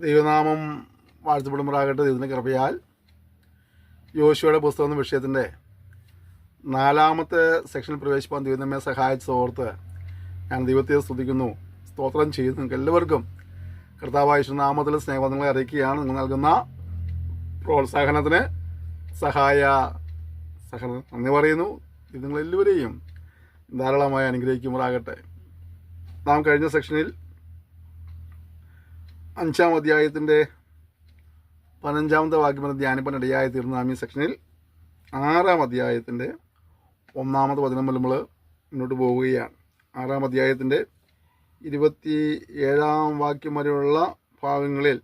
ദൈവനാമം വാഴ്ത്തപ്പെടുമാറാകട്ടെ. ദൈവത്തിൻ്റെ കൃപയാൽ യോശുവയുടെ പുസ്തകം എന്ന വിഷയത്തിൻ്റെ 4-ാമത്തെ സെക്ഷനിൽ പ്രവേശിപ്പാൻ ദൈവം നമ്മെ സഹായിച്ചതോർത്ത് ഞാൻ ദൈവത്തെ സ്തുതിക്കുന്നു, സ്തോത്രം ചെയ്യുന്നു. നിങ്ങൾക്ക് എല്ലാവർക്കും കർത്താവായ യേശുനാമത്തിൽ സ്നേഹവന്ദനങ്ങളെ അറിയിക്കുകയാണ്. നിങ്ങൾ നൽകുന്ന പ്രോത്സാഹനത്തിന് നന്ദി പറയുന്നു. ഇത് നിങ്ങളെല്ലാവരെയും ധാരാളമായി അനുഗ്രഹിക്കുമാറാകട്ടെ. നാം കഴിഞ്ഞ സെക്ഷനിൽ 5-ാം അധ്യായത്തിൻ്റെ 15-ാമത്തെ വാക്യം ധ്യാനിപ്പാൻ ഇടയായി തീർന്ന നാം ഈ സെക്ഷനിൽ 6-ാം അധ്യായത്തിൻ്റെ 1-ാമത്തെ വചനം നമ്മൾ മുന്നോട്ട് പോവുകയാണ്. 6-ാം അധ്യായത്തിൻ്റെ 27-ാം വാക്യം വരെയുള്ള ഭാഗങ്ങളിൽ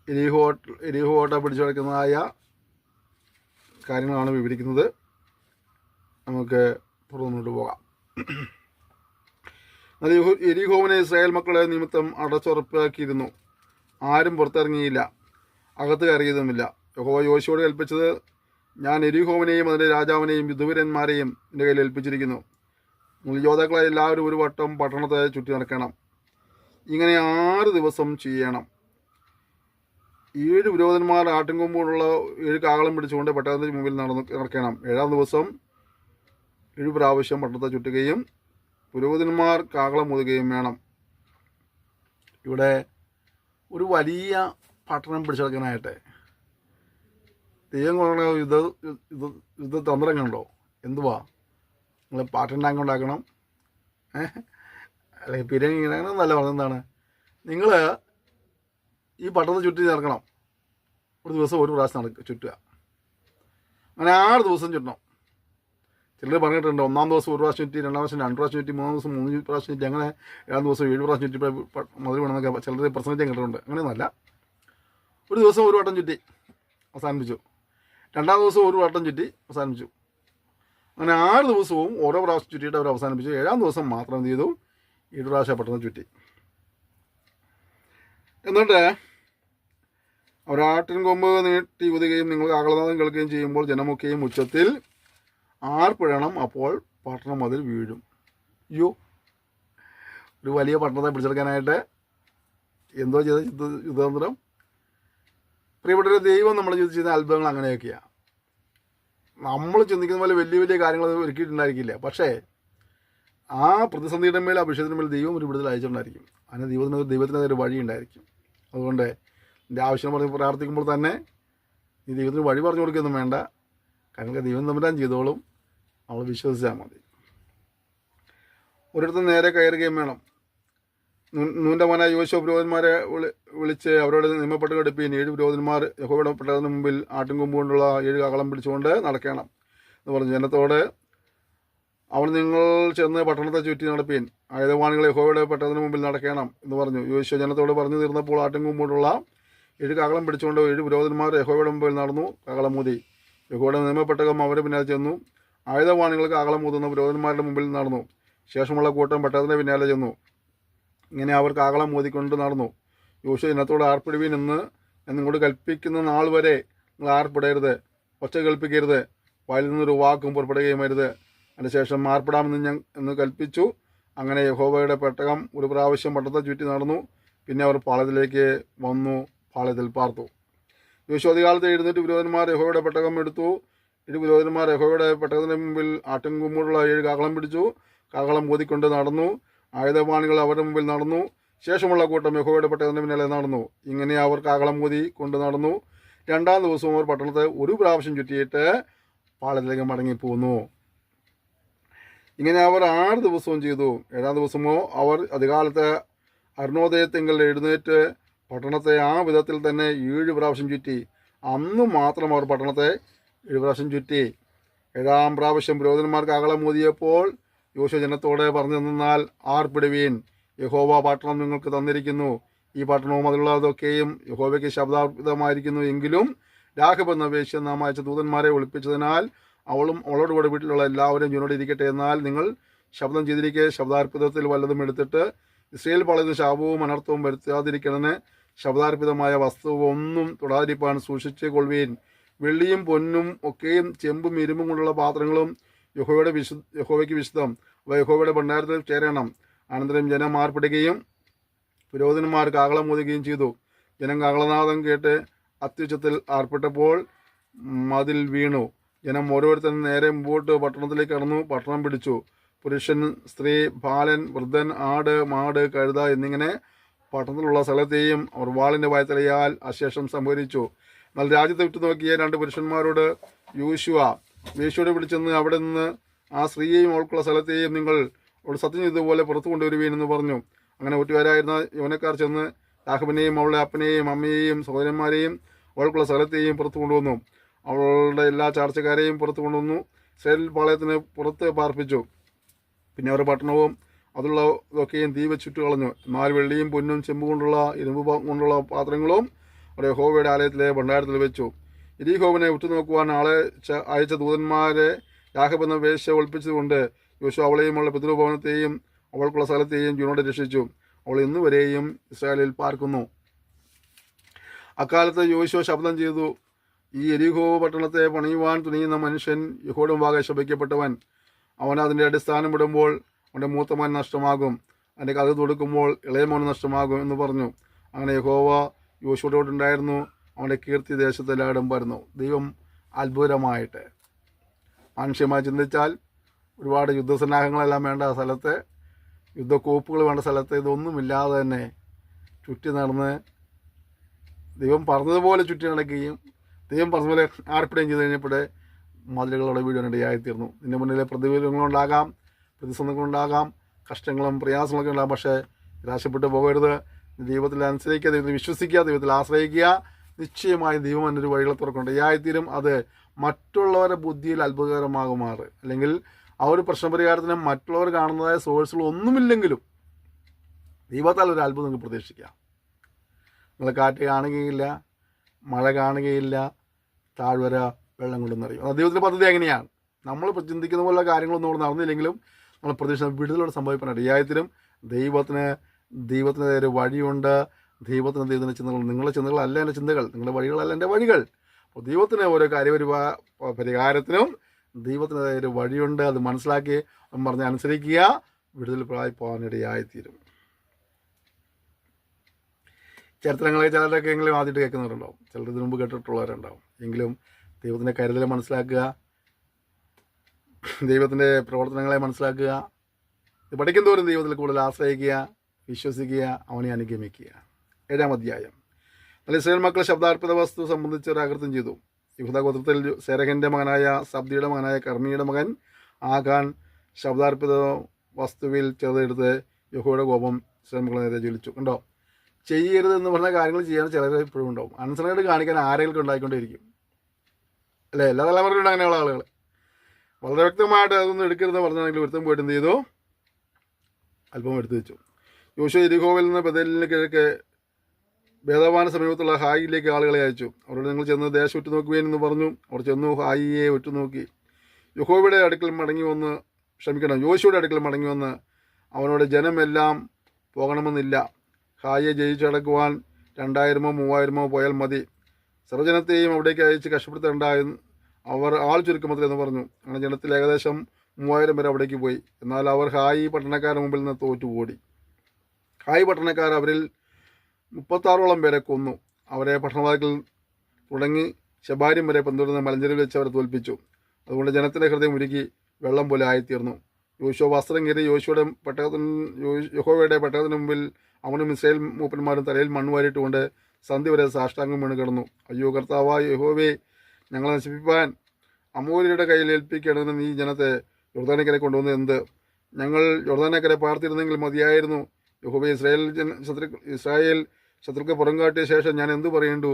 എരിഹോട്ട പിടിച്ചു കിടക്കുന്നതായ കാര്യങ്ങളാണ് വിവരിക്കുന്നത്. നമുക്ക് മുന്നോട്ട് പോകാം. എരിഹോവിനെ ഇസ്രായേൽ മക്കളെ നിമിത്തം അടച്ചുറപ്പാക്കിയിരുന്നു. ആരും പുറത്തിറങ്ങിയില്ല, അകത്ത് കയറിയതുമില്ല. യഹോവ യോശുവോട് കൽപ്പിച്ചത്, ഞാൻ എരിഹോവിനെയും അതിൻ്റെ രാജാവിനെയും വിധുവരന്മാരെയും എൻ്റെ കയ്യിൽ ഏൽപ്പിച്ചിരിക്കുന്നു. യോദ്ധാക്കളെ എല്ലാവരും ഒരു വട്ടം പട്ടണത്തെ ചുറ്റി നടക്കണം. ഇങ്ങനെ 6 ദിവസം ചെയ്യണം. 7 വിരോധന്മാർ ആട്ടിൻകൊമ്പുള്ള 7 കാകളം പിടിച്ചുകൊണ്ട് പട്ടണത്തിന് മുമ്പിൽ നടക്കണം. 7-ാം ദിവസം 7 പ്രാവശ്യം പട്ടണത്തെ ചുറ്റുകയും പുരോഹിതന്മാർ കാകളം ഊതുകയും വേണം. ഇവിടെ ഒരു വലിയ പട്ടണം പിടിച്ചെടുക്കാനായിട്ട് തെയ്യം കൊണ്ട യുദ്ധതന്ത്രം കണ്ടോ? എന്തുവാ, നിങ്ങൾ പാറ്റൻ ടാങ്ക് ഉണ്ടാക്കണം, അല്ലെങ്കിൽ പിരിയങ്ങി ഉണ്ടാക്കണം എന്നല്ല പറഞ്ഞെന്താണ്, നിങ്ങൾ ഈ പട്ടണത്തെ ചുറ്റി നടക്കണം. ഒരു ദിവസം ഒരു പ്രാവശ്യം ചുറ്റുക. അങ്ങനെ 6 ദിവസം ചുറ്റണം. ചിലർ പറഞ്ഞിട്ടുണ്ട് 1-ാം ദിവസം 1 പ്രാവശ്യം ചുറ്റി, 2-ാം പ്രാവശ്യം 2 പ്രാവശ്യം ചുറ്റി, 3-ാം ദിവസം 3 പ്രാവശ്യം ചുറ്റി, അങ്ങനെ 7-ാം ദിവസം 7 പ്രാവശ്യം ചുറ്റി മധുര വേണമെന്നൊക്കെ ചിലർ പ്രസംഗിച്ചാൽ കേട്ടിട്ടുണ്ട്. അങ്ങനെയൊന്നുമല്ല. ഒരു ദിവസം ഒരു വട്ടം ചുറ്റി അവസാനിപ്പിച്ചു. 2-ാം ദിവസം ഒരു വട്ടം ചുറ്റി അവസാനിപ്പിച്ചു. അങ്ങനെ 6 ദിവസവും ഓരോ പ്രാവശ്യം ചുറ്റിയിട്ട് അവർ അവസാനിപ്പിച്ചു. 7-ാം ദിവസം മാത്രം എന്ത് ചെയ്തു? 7 പ്രാവശ്യം പെട്ടെന്ന് ചുറ്റി. എന്നിട്ട് അവർ ആട്ടിൻകൊമ്പ് നീട്ടി ഊതുകയും നിങ്ങൾ ആഹ്ലാദം കേൾക്കുകയും ചെയ്യുമ്പോൾ ജനമൊക്കെയും ഉച്ചത്തിൽ ആർപ്പിടണം. അപ്പോൾ പട്ടണം അതിൽ വീഴും. അയ്യോ, ഒരു വലിയ പട്ടണത്തെ പിടിച്ചെടുക്കാനായിട്ട് എന്തോ ചെയ്ത യുദ്ധതന്ത്രം. പ്രിയപ്പെട്ട ദൈവം നമ്മൾ ചെയ്യുന്ന അത്ഭുതങ്ങൾ അങ്ങനെയൊക്കെയാണ്. നമ്മൾ ചിന്തിക്കുന്ന പോലെ വലിയ വലിയ കാര്യങ്ങൾ ഒരുക്കിയിട്ടുണ്ടായിരിക്കില്ല. പക്ഷേ ആ പ്രതിസന്ധിയുടെ മേൽ, അഭിഷേകത്തിന് മേൽ ദൈവം ഒരു വിടുതൽ അയച്ചിട്ടുണ്ടായിരിക്കും. അതിന് ദൈവത്തിന് ഒരു വഴി ഉണ്ടായിരിക്കും. അതുകൊണ്ട് എൻ്റെ ആവശ്യം പറഞ്ഞ് പ്രാർത്ഥിക്കുമ്പോൾ തന്നെ ഈ ദൈവത്തിന് വഴി പറഞ്ഞു കൊടുക്കുകയൊന്നും വേണ്ട. കാരണം ദൈവം തമ്പുരാൻ ചെയ്തോളും. നമ്മൾ വിശ്വസിച്ചാൽ മതി. ഒരിടത്തും നേരെ കയറുകയും വേണം. നൂൻ്റെ മോനായ യോശുവ പുരോഹിതന്മാരെ വിളിച്ച് അവരോട് നിയമപ്പെട്ട് കടുപ്പിൻ. 7 പുരോഹിതന്മാർ യഹോവയുടെ പെട്ടകത്തിന് മുമ്പിൽ ആട്ടിൻകൊമ്പ് കൊണ്ടുള്ള 7 കാകളം പിടിച്ചുകൊണ്ട് നടക്കണം എന്ന് പറഞ്ഞു. ജനത്തോട് അവൻ നിങ്ങൾ ചെന്ന് പട്ടണത്തെ ചുറ്റി നടപ്പീൻ. ആയുധവാണികൾ യഹോവയുടെ പെട്ടകത്തിന് മുമ്പിൽ നടക്കണം എന്ന് പറഞ്ഞു. യോശുവ ജനത്തോട് പറഞ്ഞു തീർന്നപ്പോൾ ആട്ടിൻകൊമ്പ് കൊണ്ടുള്ള 7 കാകളം പിടിച്ചുകൊണ്ട് 7 പുരോഹിതന്മാർ യഹോവയുടെ മുമ്പിൽ നടന്നു. കാകളം ഊതി. യഹോവയുടെ നിയമപ്പെട്ടകം അവരെ പിന്നാലെ ചെന്നു. ആയുധവാണികൾ കാകളം ഊതുന്ന പുരോഹിതന്മാരുടെ മുമ്പിൽ നടന്നു. ശേഷമുള്ള കൂട്ടം പെട്ടകത്തിന് പിന്നാലെ ചെന്നു. ഇങ്ങനെ അവർ കാകളം ഊതിക്കൊണ്ട് നടന്നു. യോശുവ ജനത്തോട് ആർപ്പിടുവീൻ എന്ന് ഞാൻ നിങ്ങളോട് കൽപ്പിക്കുന്ന നാൾ വരെ നിങ്ങൾ ആർപ്പിടരുത്, ഒച്ച കേൾപ്പിക്കരുത്, വായിൽ നിന്നൊരു വാക്കും പുറപ്പെടുകയും അരുത്. അതിനുശേഷം ആർപ്പിടാമെന്ന് കൽപ്പിച്ചു. അങ്ങനെ യഹോവയുടെ പെട്ടകം ഒരു പ്രാവശ്യം പട്ടണത്തെ ചുറ്റി നടന്നു. പിന്നെ അവർ പാളയത്തിലേക്ക് വന്നു, പാളയത്തിൽ പാർത്തു. യോശുവ അധികാലത്ത് 700 പുരോഹിതന്മാർ യഹോവയുടെ പെട്ടകം എടുത്തു. 7 പുരോഹിതന്മാർ യഹോവയുടെ പെട്ടകത്തിന് മുമ്പിൽ ആട്ടിൻകൊമ്പുള്ള 7 കാകളം പിടിച്ചു. കാകളം ഊതിക്കൊണ്ട് നടന്നു. ആയുധപാണികൾ അവരുടെ മുമ്പിൽ നടന്നു. ശേഷമുള്ള കൂട്ടം യഹോവയുടെ പെട്ടകത്തിന് പിന്നാലെ നടന്നു. ഇങ്ങനെ അവർ കാകളം ഊതി കൊണ്ട് നടന്നു. 2-ാം ദിവസവും അവർ പട്ടണത്തെ ഒരു പ്രാവശ്യം ചുറ്റിയിട്ട് പാളയത്തിലേക്ക് മടങ്ങിപ്പോന്നു. ഇങ്ങനെ അവർ 6 ദിവസവും ചെയ്തു. 7-ാം ദിവസമോ അവർ അധികാലത്ത് അരുണോദയത്തിങ്കൽ എഴുന്നേറ്റ് പട്ടണത്തെ ആ വിധത്തിൽ തന്നെ 7 പ്രാവശ്യം ചുറ്റി. അന്ന് മാത്രം അവർ പട്ടണത്തെ 7 പ്രാവശ്യം ചുറ്റി. 7-ാം പ്രാവശ്യം പുരോഹിതന്മാർ കാകളം ഊതിയപ്പോൾ യോശുവ ജനത്തോടെ പറഞ്ഞു നിന്നാൽ ആർപ്പിടുവീൻ. യഹോവ പട്ടണം നിങ്ങൾക്ക് തന്നിരിക്കുന്നു. ഈ പട്ടണവും അതിലുള്ളതൊക്കെയും യഹോവയ്ക്ക് ശബ്ദാർപ്പിതമായിരിക്കുന്നു. എങ്കിലും രാഘബ് എന്ന വേശ്യ നാം അയച്ച ദൂതന്മാരെ ഒളിപ്പിച്ചതിനാൽ അവളോട് കൂടെ വീട്ടിലുള്ള എല്ലാവരും ജീവനോടെ ഇരിക്കട്ടെ. എന്നാൽ നിങ്ങൾ ശബ്ദം ചെയ്തിരിക്കെ ശബ്ദാർപ്പിതത്തിൽ വല്ലതും എടുത്തിട്ട് ഇസ്രായേൽ പാളയത്തിന് ശാപവും അനർത്ഥവും വരുത്താതിരിക്കണന് ശബ്ദാർപ്പിതമായ വസ്തുവൊന്നും തൊടാതിരിപ്പാൻ സൂക്ഷിച്ച് കൊള്ളുവീൻ. വെള്ളിയും പൊന്നും ഒക്കെയും ചെമ്പും ഇരുമ്പും കൊണ്ടുള്ള പാത്രങ്ങളും യഹോവയ്ക്ക് വിശുദ്ധം. അവ യഹോവയുടെ ഭണ്ഡാരത്തിൽ ചേരണം. അനന്തരം ജനം ആർപ്പിടുകയും പുരോഹിതന്മാർ കാഹളം ഊതുകയും ചെയ്തു. ജനം കാഹളനാദം കേട്ട് അത്യുച്ചത്തിൽ ആർപ്പെട്ടപ്പോൾ മതിൽ വീണു. ജനം ഓരോരുത്തരും നേരെ മുമ്പോട്ട് പട്ടണത്തിലേക്ക് കടന്നു പട്ടണം പിടിച്ചു. പുരുഷൻ, സ്ത്രീ, ബാലൻ, വൃദ്ധൻ, ആട്, മാട്, കഴുത എന്നിങ്ങനെ പട്ടണത്തിലുള്ള സകലത്തെയും അവർ വാളിൻ്റെ വായ്ത്തലയാൽ അശേഷം സംഹരിച്ചു. എന്നാൽ രാജ്യത്തെ വിട്ടുനോക്കിയ 2 പുരുഷന്മാരോട് യോശുവ പിടിച്ചെന്ന് അവിടെ നിന്ന് ആ സ്ത്രീയെയും അവൾക്കുള്ള സ്ഥലത്തെയും നിങ്ങൾ അവൾ സത്യം ചെയ്തതുപോലെ പുറത്തു കൊണ്ടുവരുവീൻ എന്ന് പറഞ്ഞു. അങ്ങനെ ഒറ്റുകാരായിരുന്ന യൗവനക്കാർ ചെന്ന് രാഘവനെയും അവളുടെ അപ്പനെയും അമ്മയെയും സഹോദരന്മാരെയും അവൾക്കുള്ള സ്ഥലത്തെയും പുറത്തു കൊണ്ടുവന്നു. അവളുടെ എല്ലാ ചാർച്ചക്കാരെയും പുറത്തു കൊണ്ടുവന്നു ഇസ്രായേൽ പാളയത്തിന് പുറത്ത് പാർപ്പിച്ചു. പിന്നെ അവർ പട്ടണവും അതുള്ള ഇതൊക്കെയും തീ വെച്ചിട്ട് കളഞ്ഞു. എന്നാൽ വെള്ളിയും പൊന്നും ചെമ്പ് കൊണ്ടുള്ള ഇരുമ്പ് കൊണ്ടുള്ള പാത്രങ്ങളും അവർ യഹോവയുടെ ആലയത്തിലെ ഭണ്ഡാരത്തിൽ വെച്ചു. യെരിഹോവിനെ ഉറ്റുനോക്കുവാൻ ആളെ അയച്ച ദൂതന്മാരെ രാഘബ് എന്ന വേശ്യ ഒളിപ്പിച്ചതുകൊണ്ട് യോശുവ അവളെയും അവളുടെ പിതൃഭവനത്തെയും അവൾക്കുള്ള സ്ഥലത്തെയും ജീവനോടെ രക്ഷിച്ചു. അവൾ ഇന്നുവരെയും ഇസ്രായേലിൽ പാർക്കുന്നു. അക്കാലത്ത് യോശുവ ശബ്ദം ചെയ്തു, ഈ യെരിഹോ പട്ടണത്തെ പണിയുവാൻ തുനിയുന്ന മനുഷ്യൻ യഹോവയുടെ മുമ്പാകെ ശപിക്കപ്പെട്ടവൻ. അവൻ അതിൻ്റെ അടിസ്ഥാനം ഇടുമ്പോൾ അവൻ്റെ മൂത്തമൻ നഷ്ടമാകും, അതിൻ്റെ കഥ തൊടുക്കുമ്പോൾ ഇളയമോൻ നഷ്ടമാകും എന്ന് പറഞ്ഞു. അങ്ങനെ യഹോവ യോശുവയോടുണ്ടായിരുന്നു. അവൻ്റെ കീർത്തി ദേശത്തെല്ലായിടും പരന്നു. ദൈവം അത്ഭുതമായിട്ട് മാനുഷ്യമായി ചിന്തിച്ചാൽ ഒരുപാട് യുദ്ധസന്നാഹങ്ങളെല്ലാം വേണ്ട സ്ഥലത്ത്, യുദ്ധക്കോപ്പുകൾ വേണ്ട സ്ഥലത്ത് ഇതൊന്നുമില്ലാതെ തന്നെ ചുറ്റി നടന്ന് ദൈവം പറഞ്ഞതുപോലെ ചുറ്റി നടക്കുകയും ദൈവം പറഞ്ഞതുപോലെ ആർപ്പിടുകയും ചെയ്ത് കഴിഞ്ഞപ്പോഴേ മതിലുകളോടെ വീഴാനിടയായിത്തീർന്നു. നിൻ്റെ മുന്നിലെ പ്രതികൂലങ്ങളുണ്ടാകാം, പ്രതിസന്ധികളുണ്ടാകാം, കഷ്ടങ്ങളും പ്രയാസങ്ങളൊക്കെ ഉണ്ടാകും. പക്ഷേ നിരാശപ്പെട്ടു പോകരുത്. ദൈവത്തിൽ അനുസരിക്കുക, ദൈവത്തിൽ വിശ്വസിക്കുക, ദൈവത്തിൽ ആശ്രയിക്കുക. നിശ്ചയമായി ദൈവം എന്നൊരു വഴികളെ തുറക്കൊണ്ടയായിത്തീരും. അത് മറ്റുള്ളവരുടെ ബുദ്ധിയിൽ അത്ഭുതകരമാകുമാറ്, അല്ലെങ്കിൽ ആ ഒരു പ്രശ്നപരിഹാരത്തിന് മറ്റുള്ളവർ കാണുന്നതായ സോഴ്സുകൾ ഒന്നുമില്ലെങ്കിലും ദൈവത്താൽ ഒരു അത്ഭുതം നിങ്ങൾക്ക് പ്രതീക്ഷിക്കാം. നിങ്ങൾ കാറ്റ് കാണുകയില്ല, മഴ കാണുകയില്ല, താഴ്വര വെള്ളം കൊണ്ടെന്നറിയും. അത് ദൈവത്തിൻ്റെ പദ്ധതി എങ്ങനെയാണ്? നമ്മൾ ചിന്തിക്കുന്ന പോലുള്ള കാര്യങ്ങളൊന്നും അവിടെ നടന്നില്ലെങ്കിലും നമ്മൾ പ്രതീക്ഷ വിടുതലോടെ സംഭവിക്കാൻ ഇടയായിത്തീരും. ദൈവത്തിന് ഒരു വഴിയുണ്ട്. ദൈവത്തിൻ്റെ ചിന്തകൾ നിങ്ങളുടെ ചിന്തകളല്ല എൻ്റെ ചിന്തകൾ, നിങ്ങളുടെ വഴികളല്ല എൻ്റെ വഴികൾ. അപ്പോൾ ദൈവത്തിന് ഓരോ പരിഹാരത്തിനും ദൈവത്തിൻ്റെതായ ഒരു വഴിയുണ്ട്. അത് മനസ്സിലാക്കി പറഞ്ഞ് അനുസരിക്കുക, വിടുതൽ പോകാനിടയായിത്തീരും. ചരിത്രങ്ങളെ ചിലരൊക്കെ എങ്കിലും ആദ്യമായിട്ട് കേൾക്കുന്നവരുണ്ടാവും, ചിലർ ഇതിനു മുമ്പ് കേട്ടിട്ടുള്ളവരുണ്ടാവും. എങ്കിലും ദൈവത്തിൻ്റെ കരുതൽ മനസ്സിലാക്കുക, ദൈവത്തിൻ്റെ പ്രവർത്തനങ്ങളെ മനസ്സിലാക്കുക. ഇത് പഠിക്കും തോറും ദൈവത്തിൽ കൂടുതൽ ആശ്രയിക്കുക, വിശ്വസിക്കുക, അവനെ അനുഗമിക്കുക. 7-ാം അധ്യായം. എന്നാൽ ഇസ്രായേൽ മക്കൾ ശബ്ദാർപ്പിത വസ്തു സംബന്ധിച്ച് ഒരു അകൃത്യം ചെയ്തു. യഹൂദ ഗോത്രത്തിൽ സെരഹിൻ്റെ മകനായ സബ്ദിയുടെ മകനായ കർമ്മിയുടെ മകൻ ആഖാൻ ശബ്ദാർപ്പിത വസ്തുവിൽ ചെറുതെടുത്ത് യഹോവയുടെ കോപം ഇസ്രായേൽ മക്കളെ നേരെ ജ്വലിച്ചു. കണ്ടോ, ചെയ്യരുത് എന്ന് പറഞ്ഞ കാര്യങ്ങൾ ചെയ്യാൻ ചിലർ ഇപ്പോഴും ഉണ്ടാവും. അനുസരണമായിട്ട് കാണിക്കാൻ ആരെങ്കിലും ഉണ്ടായിക്കൊണ്ടിരിക്കും, അല്ലേ? എല്ലാ തലമുറയിലും അങ്ങനെയുള്ള ആളുകൾ വളരെ വ്യക്തമായിട്ട് അതൊന്നും എടുക്കരുതെന്ന് പറഞ്ഞാണെങ്കിൽ ഒരുത്തം പോയിട്ട് എന്ത് ചെയ്തു? അല്പം എടുത്തു വെച്ചു. യോശുവ യെരിഹോവിൽ നിന്ന് ബേഥേലിന് കിഴക്ക് ബേദവാന സമീപത്തുള്ള ഹായിയിലേക്ക് ആളുകളെ അയച്ചു. അവരോട് നിങ്ങൾ ചെന്ന് ദേശം ഉറ്റുനോക്കുവേൻ എന്ന് പറഞ്ഞു. അവർ ചെന്നു ഹായിയെ ഉറ്റുനോക്കി. യോശുവയുടെ അടുക്കൽ മടങ്ങി വന്ന് അവനോട് ജനമെല്ലാം പോകണമെന്നില്ല, ഹായിയെ ജയിച്ചടക്കുവാൻ 2000-ഓ 3000-ഓ പോയാൽ മതി, സർവ്വജനത്തെയും അവിടേക്ക് അയച്ച് കഷ്ടപ്പെടുത്തേണ്ടായെന്ന് അവർ ആൾ ചുരുക്കമത്തിൽ എന്ന് പറഞ്ഞു. അങ്ങനെ ജനത്തിൽ ഏകദേശം 3000 പേർ അവിടേക്ക് പോയി. എന്നാൽ അവർ ഹായി പട്ടണക്കാരുടെ മുമ്പിൽ നിന്ന് തോറ്റുപോടി. ഹായി പട്ടണക്കാർ അവരിൽ 36ഓളം പേരെ കൊന്നു. അവരെ പട്ടണവാതിൽ തുടങ്ങി ശബാര്യം വരെ പിന്തുടർന്ന് മലഞ്ചെരിവിൽ വെച്ച് അവരെ തോൽപ്പിച്ചു. അതുകൊണ്ട് ജനത്തിൻ്റെ ഹൃദയം ഉരുകി വെള്ളം പോലെ ആയിത്തീർന്നു. യോശുവ വസ്ത്രം കീറി യഹോവയുടെ പെട്ടകത്തിന് മുമ്പിൽ അവനും ഇസ്രായേൽ മൂപ്പന്മാരും തലയിൽ മണ്ണ് വാരിയിട്ടുകൊണ്ട് സന്ധ്യ വരെ സാഷ്ടാംഗം വീണ് കിടന്നു. അയ്യോ കർത്താവായ യഹോവേ, ഞങ്ങളെ നശിപ്പിപ്പാൻ അമോര്യരുടെ കയ്യിൽ ഏൽപ്പിക്കേണ്ടതിന് നീ ജനത്തെ യോർദാനക്കരെ കൊണ്ടുവന്ന് എന്ത്? ഞങ്ങൾ യോർദാനക്കരെ പാർത്തിരുന്നെങ്കിൽ മതിയായിരുന്നു. യഹോവേ, ഇസ്രായേൽ ശത്രുക്കൾ പുറം കാട്ടിയ ശേഷം ഞാൻ എന്തു പറയേണ്ടു?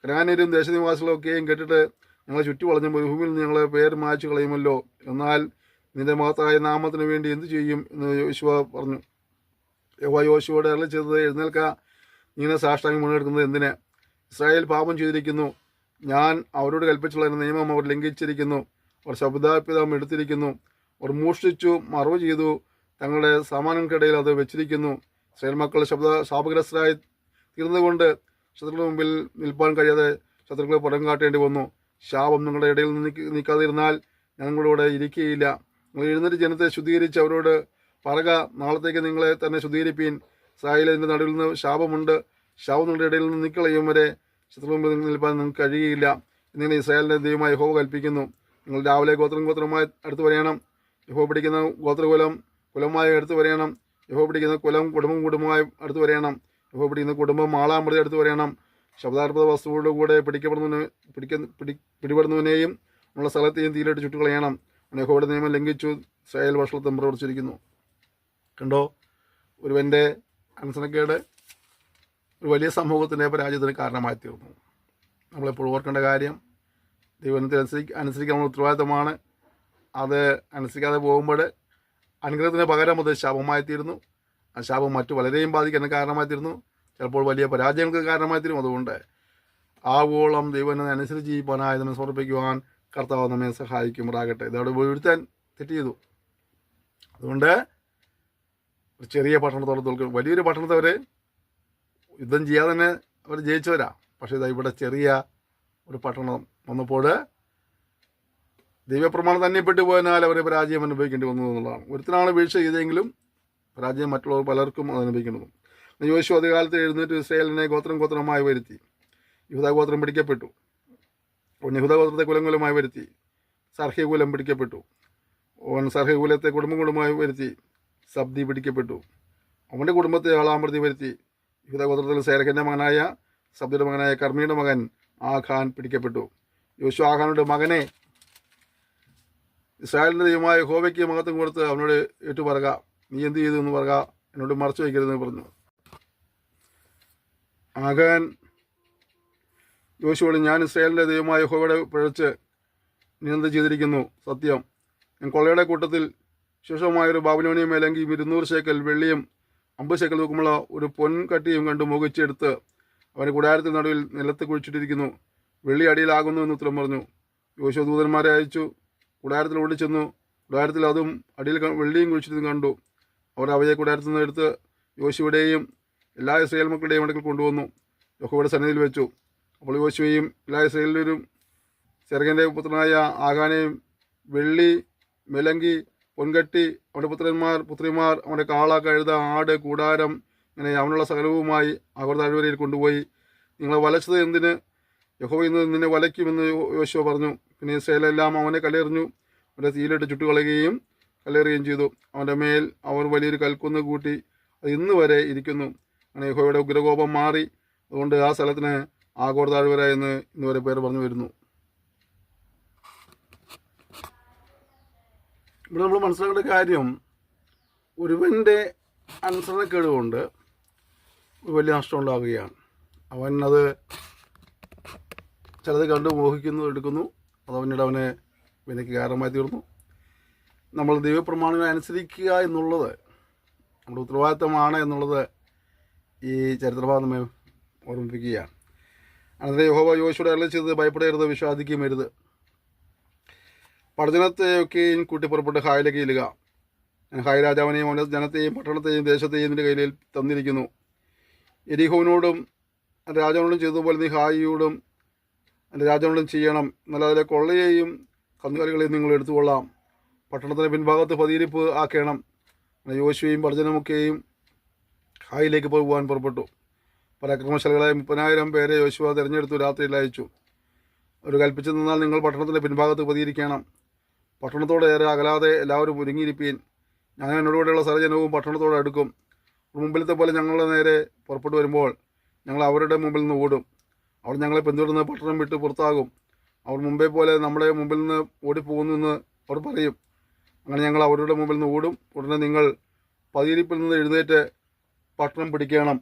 കനാന്യരും ദേശനിവാസികളൊക്കെയും കേട്ടിട്ട് ഞങ്ങളെ ചുറ്റി വളഞ്ഞ ഭൂമിയിൽ ഞങ്ങളെ പേര് മായ്ച്ചു കളയുമല്ലോ. എന്നാൽ നിന്റെ മഹത്തായ നാമത്തിന് വേണ്ടി എന്തു ചെയ്യും എന്ന് യോശുവ പറഞ്ഞു. യഹോവ യോശുവയോട് അരുളി ചെയ്തത്, എഴുന്നേൽക്ക, ഇങ്ങനെ സാഷ്ടാംഗം വീണെടുക്കുന്നത് എന്തിന്? ഇസ്രായേൽ പാപം ചെയ്തിരിക്കുന്നു. ഞാൻ അവരോട് കൽപ്പിച്ചുള്ള നിയമം അവർ ലംഘിച്ചിരിക്കുന്നു. അവർ ശബ്ദാർപ്പിതം എടുത്തിരിക്കുന്നു. അവർ മോഷ്ടിച്ചു, മറവ് ചെയ്തു, തങ്ങളുടെ സാമാനങ്ങൾക്കിടയിൽ അത് വെച്ചിരിക്കുന്നു. ഇസ്രായേൽ മക്കൾ ശാപഗ്രസ്തരായി തീർന്നുകൊണ്ട് ശത്രുക്കളുടെ മുമ്പിൽ നിൽപ്പാൻ കഴിയാതെ ശത്രുക്കളെ പുറം കാട്ടേണ്ടി വന്നു. ശാപം നിങ്ങളുടെ ഇടയിൽ നീക്കാതിരുന്നാൽ ഞാൻ നിങ്ങളോട് ഇരിക്കുകയില്ല. നിങ്ങൾ എഴുന്നേറ്റ് ജനത്തെ ശുദ്ധീകരിച്ച് അവരോട് പറക, നാളത്തേക്ക് നിങ്ങളെ തന്നെ ശുദ്ധീകരിപ്പീൻ. ഇസ്രായേലിൻ്റെ നടുവിൽ നിന്ന് ശാപമുണ്ട്, ശാപം നിങ്ങളുടെ ഇടയിൽ നിന്ന് നീക്കളയും വരെ ശത്രു നിൽപ്പാൻ നിങ്ങൾക്ക് കഴിയുകയില്ല. എന്നിങ്ങനെ ഇസ്രായേലിൻ്റെ ദൈവമായ യഹോവ കൽപ്പിക്കുന്നു. നിങ്ങൾ രാവിലെ ഗോത്രമായി അടുത്ത് വരയണം. യഹോവ പിടിക്കുന്ന കുലമായി അടുത്ത് വരയണം. യഹോവ പിടിക്കുന്ന കുടുംബമായി അടുത്ത് വരയണം. യഹോവ പിടിക്കുന്ന കുടുംബം മാളാമൃതി അടുത്ത് വരയണം. ശബ്ദാർപ്പത വസ്തുവോട് കൂടെ പിടിപെടുന്നവനെയും ഉള്ള സ്ഥലത്തെയും തീയിലിട്ട് ചുട്ടുകളയണം. യഹോവയുടെ നിയമം ലംഘിച്ചു ഇസ്രായേൽ വഷളത്വം പ്രവർത്തിച്ചിരിക്കുന്നു. കണ്ടോ, ഒരുവൻ്റെ അനുസരണക്കേട് ഒരു വലിയ സമൂഹത്തിൻ്റെ പരാജയത്തിന് കാരണമായി തീർന്നു. നമ്മളെപ്പോഴും ഓർക്കേണ്ട കാര്യം, ദൈവത്തെ അനുസരിക്കാനുള്ള ഉത്തരവാദിത്തമാണ്. അത് അനുസരിക്കാതെ പോകുമ്പോൾ അനുഗ്രഹത്തിന് പകരം അത് ശാപമായിത്തീരുന്നു. ആ ശാപം മറ്റു പലരെയും ബാധിക്കാൻ കാരണമായിത്തീരുന്നു. ചിലപ്പോൾ വലിയ പരാജയങ്ങൾക്ക് കാരണമായിത്തീരും. അതുകൊണ്ട് ആവോളം ദൈവനെ അനുസരിച്ച് ജീവിക്കാനായി നമ്മെ സമർപ്പിക്കുവാൻ കർത്താവ് നമ്മെ സഹായിക്കുമാറാകട്ടെ. ഇതോടെ വീഴ്ത്താൻ തെറ്റ് ചെയ്തു. അതുകൊണ്ട് ഒരു ചെറിയ പട്ടണത്തോടെ തോൽക്കും. വലിയൊരു പട്ടണത്തെ അവർ യുദ്ധം ചെയ്യാതെ തന്നെ അവർ ജയിച്ചവരാ. പക്ഷേ ഇതാ ഇവിടെ ചെറിയ ഒരു പട്ടണം വന്നപ്പോൾ ദൈവപ്രമാണം തന്നെ പെട്ടുപോയതിനാൽ അവർ പരാജയം അനുഭവിക്കേണ്ടി വന്നു എന്നുള്ളതാണ്. ഒരുത്തനാണ് വീഴ്ച ചെയ്തെങ്കിലും പരാജയം മറ്റുള്ളവർ പലർക്കും അത് അനുഭവിക്കേണ്ടതും. യോശുവ അധികാലത്ത് എഴുന്നേറ്റ് ഇസ്രായേലിനെ ഗോത്രമായി വരുത്തി. യഹൂദാഗോത്രം പിടിക്കപ്പെട്ടു. യഹൂദാഗോത്രത്തെ കുലമായി വരുത്തി. സർഹ്യകുലം പിടിക്കപ്പെട്ടു. സർഹ്യകുലത്തെ കുടുംബമായി വരുത്തി. സബ്ദി പിടിക്കപ്പെട്ടു. അവൻ്റെ കുടുംബത്തെ ആളാമൃതി വരുത്തി. യഹൂദാഗോത്രത്തിൽ സേരഖിൻ്റെ മകനായ സബ്ദിയുടെ മകനായ കർമ്മിയുടെ മകൻ ആഖാൻ പിടിക്കപ്പെട്ടു. യോശുവ ആഖാനുടെ മകനെ ഇസ്രായേലിൻ്റെ ദൈവമായ യഹോവയ്ക്ക് മഹത്വം കൊടുത്ത് അവനോട് ഏറ്റുപറക, നീ എന്ത് ചെയ്തു എന്ന് പറയുക, എന്നോട് മറച്ചു വയ്ക്കരുതെന്ന് പറഞ്ഞു. ആഖാൻ യോശുവോട്, ഞാൻ ഇസ്രായേലിൻ്റെ ദൈവമായ യഹോവയുടെ പിഴച്ച് നീ എന്ത് ചെയ്തിരിക്കുന്നു? സത്യം, ഞാൻ കൊള്ളയുടെ കൂട്ടത്തിൽ ശേഷമായൊരു ബാബിലോണിയ മേലങ്കി 200 ശേക്കൽ വെള്ളിയും 50 ശേക്കൽ തൂക്കമുള്ള ഒരു പൊൻകട്ടിയും കണ്ട് മുഖിച്ചെടുത്ത് അവൻ്റെ കൂടാരത്തിൽ നടുവിൽ നിലത്ത് കുഴിച്ചിട്ടിരിക്കുന്നു. വെള്ളി അടിയിലാകുന്നു എന്ന് ഉത്തരം പറഞ്ഞു. യോശുവ ദൂതന്മാരെ അയച്ചു. കൂടാരത്തിൽ ഓടിച്ചെന്നു. കൂടാരത്തിൽ അതും അടിയിൽ വെള്ളിയും കുഴിച്ചിരുന്ന് കണ്ടു. അവർ അവയെ കൂടാരത്തിൽ നിന്ന് എടുത്ത് യോശുവയുടെയും എല്ലാ ഇസ്രായേൽ മക്കളുടെയും അടുക്കൽ കൊണ്ടുവന്നു. യഹോവയുടെ സന്നിധിയിൽ വെച്ചു. അപ്പോൾ യോശുവയും എല്ലാ ഇസ്രായേലിലും സെരഖിൻ്റെ പുത്രനായ ആഖാനെയും വെള്ളി, മെലങ്കി, പൊൻകട്ടി, അവൻ്റെ പുത്രിമാർ, അവൻ്റെ കാള, കഴുത, ആട്, കൂടാരം, ഇങ്ങനെ അവനുള്ള സകലവുമായി അവർ താഴ്വരയിൽ കൊണ്ടുപോയി. നിങ്ങളെ വലച്ചത് എന്തിന്? യഹോവ ഇന്ന് നിന്നെ വലയ്ക്കുമെന്ന് യോശുവ പറഞ്ഞു. പിന്നെ ഇസ്രായേലെല്ലാം അവനെ കല്ലെറിഞ്ഞു. അവൻ്റെ തീയിലിട്ട് ചുട്ടുകളയുകയും കല്ലെറിയുകയും ചെയ്തു. അവൻ്റെ മേൽ അവർ വലിയൊരു കൽക്കുന്ന് കൂട്ടി. അത് ഇന്ന് വരെ ഇരിക്കുന്നു. അങ്ങനെ യഹോവയുടെ ഉഗ്രകോപം മാറി. അതുകൊണ്ട് ആ സ്ഥലത്തിന് ആഗോർ താഴ്വര എന്ന് ഇന്ന് വരെ പേര് പറഞ്ഞു വരുന്നു. ഇവിടെ നമ്മൾ മനസ്സിലാക്കേണ്ട കാര്യം, ഒരുവൻ്റെ അനുസരണക്കേട് കൊണ്ട് വലിയ നഷ്ടം ഉണ്ടാകുകയാണ്. അവൻ അത് ചിലത് കണ്ട് മോഹിക്കുന്നു, എടുക്കുന്നു. അത് അവനെ വിനയ്ക്ക് കാരണമായി തീർന്നു. നമ്മൾ ദൈവപ്രമാണങ്ങളെ അനുസരിക്കുക എന്നുള്ളത് നമ്മുടെ ഉത്തരവാദിത്തമാണ് എന്നുള്ളത് ഈ ചരിത്രഭാഗം നമ്മെ ഓർമ്മിപ്പിക്കുകയാണ്. അനന്തരം യഹോവ യോശുവയോട് അരുളി ചെയ്തത്, ഭയപ്പെടരുത്, വിഷാദിക്കുകയും വരുത്. പടജനത്തെയൊക്കെയും കൂട്ടി പുറപ്പെട്ട് ഹായിലേക്ക് ചെല്ലുക. ഞാൻ ഹായ് രാജാവിനെയും അവൻ്റെ ജനത്തെയും പട്ടണത്തെയും ദേശത്തെയും നിന്റെ കയ്യിൽ തന്നിരിക്കുന്നു. എരിഹോവിനോടും എൻ്റെ രാജാവിനോടും ചെയ്തതുപോലെ നീ ഹായിയോടും എൻ്റെ രാജാവിനോടും ചെയ്യണം. എന്നാൽ അതിലെ കൊള്ളയെയും കന്നുകാലികളെയും നിങ്ങൾ എടുത്തുകൊള്ളാം. പട്ടണത്തിൻ്റെ പിൻഭാഗത്ത് പതിയിരിപ്പ് ആക്കണം. യോശുവയും പടജനമൊക്കെയും ഹായിലേക്ക് പോകുവാൻ പുറപ്പെട്ടു. പരാക്രമശാലികളായ 30,000 പേരെ യോശുവ തിരഞ്ഞെടുത്തു രാത്രിയിൽ അയച്ചു. അവർ കൽപ്പിച്ചു നിന്നാൽ നിങ്ങൾ പട്ടണത്തിൻ്റെ പിൻഭാഗത്ത് പതിയിരിക്കണം. പട്ടണത്തോട് ഏറെ അകലാതെ എല്ലാവരും ഒരുങ്ങിയിരിപ്പീൻ. ഞാൻ എന്നോടുകൂടെയുള്ള സർജനവും പട്ടണത്തോട് അടുക്കും. മുമ്പിലത്തെ പോലെ ഞങ്ങളുടെ നേരെ പുറപ്പെട്ടു വരുമ്പോൾ ഞങ്ങൾ അവരുടെ മുമ്പിൽ നിന്ന് ഓടും. അവർ ഞങ്ങളെ പിന്തുടർന്ന് പട്ടണം വിട്ട് പുറത്താകും. അവർ മുമ്പേ പോലെ നമ്മുടെ മുമ്പിൽ നിന്ന് ഓടിപ്പോകുന്നെന്ന് അവർ പറയും. അങ്ങനെ ഞങ്ങൾ അവരുടെ മുമ്പിൽ നിന്ന് ഓടും. ഉടനെ നിങ്ങൾ പതിയിരിപ്പിൽ നിന്ന് എഴുന്നേറ്റ് പട്ടണം പിടിക്കണം.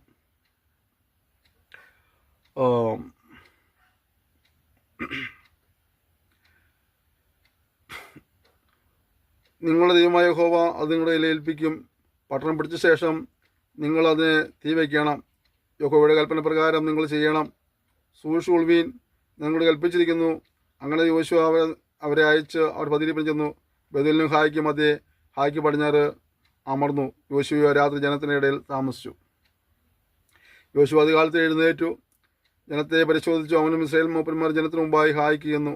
നിങ്ങളുടെ ദൈവമായ യഹോവ അത് നിങ്ങളുടെ കയ്യിൽ ഏൽപ്പിക്കും. പട്ടണം പിടിച്ച ശേഷം നിങ്ങൾ അതിനെ തീ വയ്ക്കണം. യഹോവയുടെ കൽപ്പന പ്രകാരം നിങ്ങൾ ചെയ്യണം. സൂക്ഷിച്ചുകൊള്ളുവീൻ, നിങ്ങളോട് കൽപ്പിച്ചിരിക്കുന്നു. അങ്ങനെ യോശുവ അവരെ അയച്ച് അവർ പതിയിരിപ്പിൽ ചെന്നു. ബേഥേലിനും ഹായിക്കും മധ്യേ, ഹായിക്ക് പടിഞ്ഞാറ് അമർന്നു. യോശുവ രാത്രി ജനത്തിനിടയിൽ താമസിച്ചു. യോശുവ അധികാലത്ത് എഴുന്നേറ്റു, ജനത്തെ പരിശോധിച്ചു. അവനും ഇസ്രായേൽ മൂപ്പന്മാർ ജനത്തിന് മുമ്പായി ഹായിക്ക് ചെന്നു.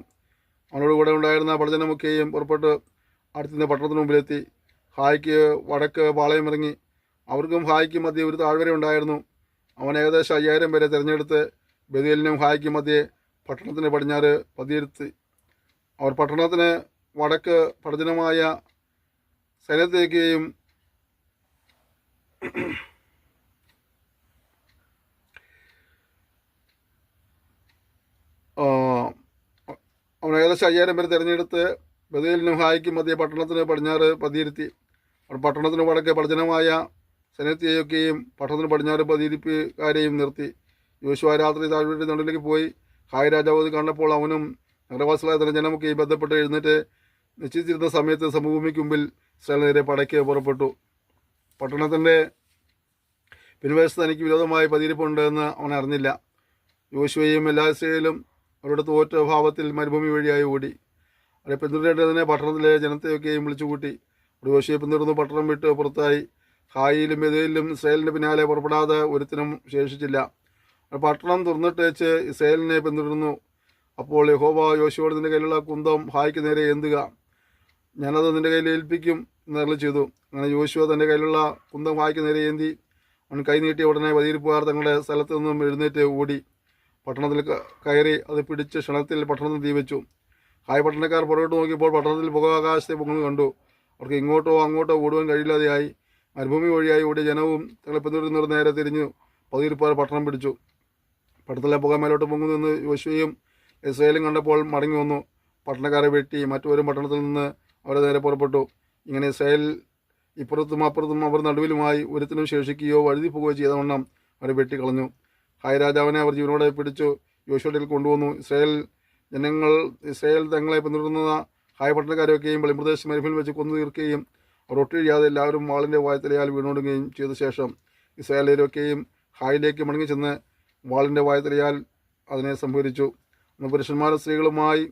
അവനോട് കൂടെ ഉണ്ടായിരുന്ന പടജനമൊക്കെയും പുറപ്പെട്ട് അടുത്തുനിന്ന് പട്ടണത്തിന് മുമ്പിലെത്തി. ഹായിക്ക് വടക്ക് പാളയമിറങ്ങി. അവർക്കും ഹായ്ക്കും മധ്യേ ഒരു താഴ്വര ഉണ്ടായിരുന്നു. അവൻ ഏകദേശം 5000 പേരെ തിരഞ്ഞെടുത്ത് ബെഥേലിനും ഹായ്ക്കും മധ്യേ പട്ടണത്തിന് പടിഞ്ഞാറ് പതിയിരുത്തി. അവർ പട്ടണത്തിന് വടക്ക് പടിഞ്ഞമായ സൈന്യത്തേക്കുകയും അവൻ ഏകദേശം 5000 പേരെ തിരഞ്ഞെടുത്ത് ബെഥേലിനും ഹായ്ക്കും മധ്യേ പട്ടണത്തിന് പടിഞ്ഞാറ് പതിയിരുത്തി. അവർ പട്ടണത്തിന് വടക്ക് പടിഞ്ഞമായ സൈന്യത്തെയൊക്കെയും പട്ടണത്തിന് പടിഞ്ഞാറ് പതിയിരിപ്പുകാരെയും നിർത്തി. യോശുവ രാത്രി താഴ്വരയുടെ നടുവിലേക്ക് പോയി. ഹായ് രാജാവ് അത് കണ്ടപ്പോൾ അവനും നഗരവാസികളായ തന്നെ ജനമൊക്കെ ബന്ധപ്പെട്ട് എഴുന്നേറ്റ് നിശ്ചയിച്ചിരുന്ന സമയത്ത് സമഭൂമിക്ക് മുമ്പിൽ ഇസ്രായേൽ നേരെ പടയ്ക്ക് പുറപ്പെട്ടു. പട്ടണത്തിൻ്റെ പിൻവശത്ത് തനിക്ക് വിരോധമായി പതിയിരിപ്പുണ്ട് എന്ന് അവൻ അറിഞ്ഞില്ല. യോശുവയും എല്ലാ ഇസ്രായേലും അവരുടെ തോറ്റ ഭാവത്തിൽ മരുഭൂമി വഴിയായി ഓടി. അവരെ പിന്തുടരേണ്ടതിനെ പട്ടണത്തിലെ ജനത്തെയൊക്കെയും വിളിച്ചുകൂട്ടി. അവിടെ യോശുവയെ പിന്തുടർന്ന് പട്ടണം വിട്ട് പുറത്തായി. ഹായിലും ബെഥേലിലും ഇസ്രായേലിൻ്റെ പിന്നാലെ പുറപ്പെടാതെ ഒരുത്തിനും ശേഷിച്ചില്ല. പട്ടണം തുറന്നിട്ട് വെച്ച് ഇസ്രായേലിനെ പിന്തുടർന്നു. അപ്പോൾ യഹോവ യോശുവയോട് നിന്റെ കയ്യിലുള്ള കുന്തം ഹായ്ക്ക് നേരെ ഏന്തുക, ഞാനത് നിന്റെ കയ്യിൽ ഏൽപ്പിക്കും എന്ന് അരുളി ചെയ്തു. അങ്ങനെ യോശുവ തൻ്റെ കയ്യിലുള്ള കുന്തം ഹായ്ക്ക് നേരെ ഏന്തി. അവൻ കൈ നീട്ടിയ ഉടനെ പതിയിരിപ്പുകാർ തങ്ങളുടെ സ്ഥലത്ത് നിന്നും എഴുന്നേറ്റ് ഓടി പട്ടണത്തിൽ കയറി അത് പിടിച്ച് ക്ഷണത്തിൽ പട്ടണത്തിൽ തീവച്ചു. ഹായ് പട്ടണക്കാർ പുറകോട്ട് നോക്കിയപ്പോൾ പട്ടണത്തിൽ പുക ആകാശത്തെ പൊങ്ങുന്നത് കണ്ടു. അവർക്ക് ഇങ്ങോട്ടോ അങ്ങോട്ടോ ഓടുവാൻ കഴിയില്ലാതെയായി. മരുഭൂമി വഴിയായി ഓടിയ ജനവും തങ്ങളെ പിന്തുടരുന്നവർ നേരെ തിരിഞ്ഞു പതിയിരിപ്പുകാർ പട്ടണം പിടിച്ചു. പട്ടണത്തിലെ പുക മേലോട്ട് പൊങ്ങുന്നു എന്ന് യോശുവയും ഇസ്രായേലും കണ്ടപ്പോൾ മടങ്ങി വന്നു. പട്ടണക്കാരെ വെട്ടി മറ്റൊരു പട്ടണത്തിൽ നിന്ന് അവരെ നേരെ പുറപ്പെട്ടു. ഇങ്ങനെ ഇസ്രായേൽ ഇപ്പുറത്തും അപ്പുറത്തും അവർ നടുവിലുമായി ഒരുത്തിനും ശേഷിക്കുകയോ വഴുതി പോകുകയോ ചെയ്തവണ്ണം അവരെ വെട്ടിക്കളഞ്ഞു. ഹായ് രാജാവിനെ അവർ ജീവനോടെ പിടിച്ചു യോശുവയിൽ കൊണ്ടുവന്നു. ഇസ്രായേൽ തങ്ങളെ പിന്തുടരുന്ന ഹായ് പട്ടണക്കാരെയൊക്കെയും വെളിപ്രദേശം മരുഭൂമിയിൽ വെച്ച് കൊന്നു തീർക്കുകയും അവർ ഒട്ടിഴിയാതെ എല്ലാവരും വാളിൻ്റെ വായ്ത്തലയാൽ വീണോടുകയും ചെയ്ത ശേഷം ഇസ്രായേലരൊക്കെയും ഹായിലേക്ക് മടങ്ങിച്ചെന്ന് വാളിൻ്റെ വായ്ത്തലയാൽ അതിനെ സംഭരിച്ചു. പുരുഷന്മാരും സ്ത്രീകളുമായി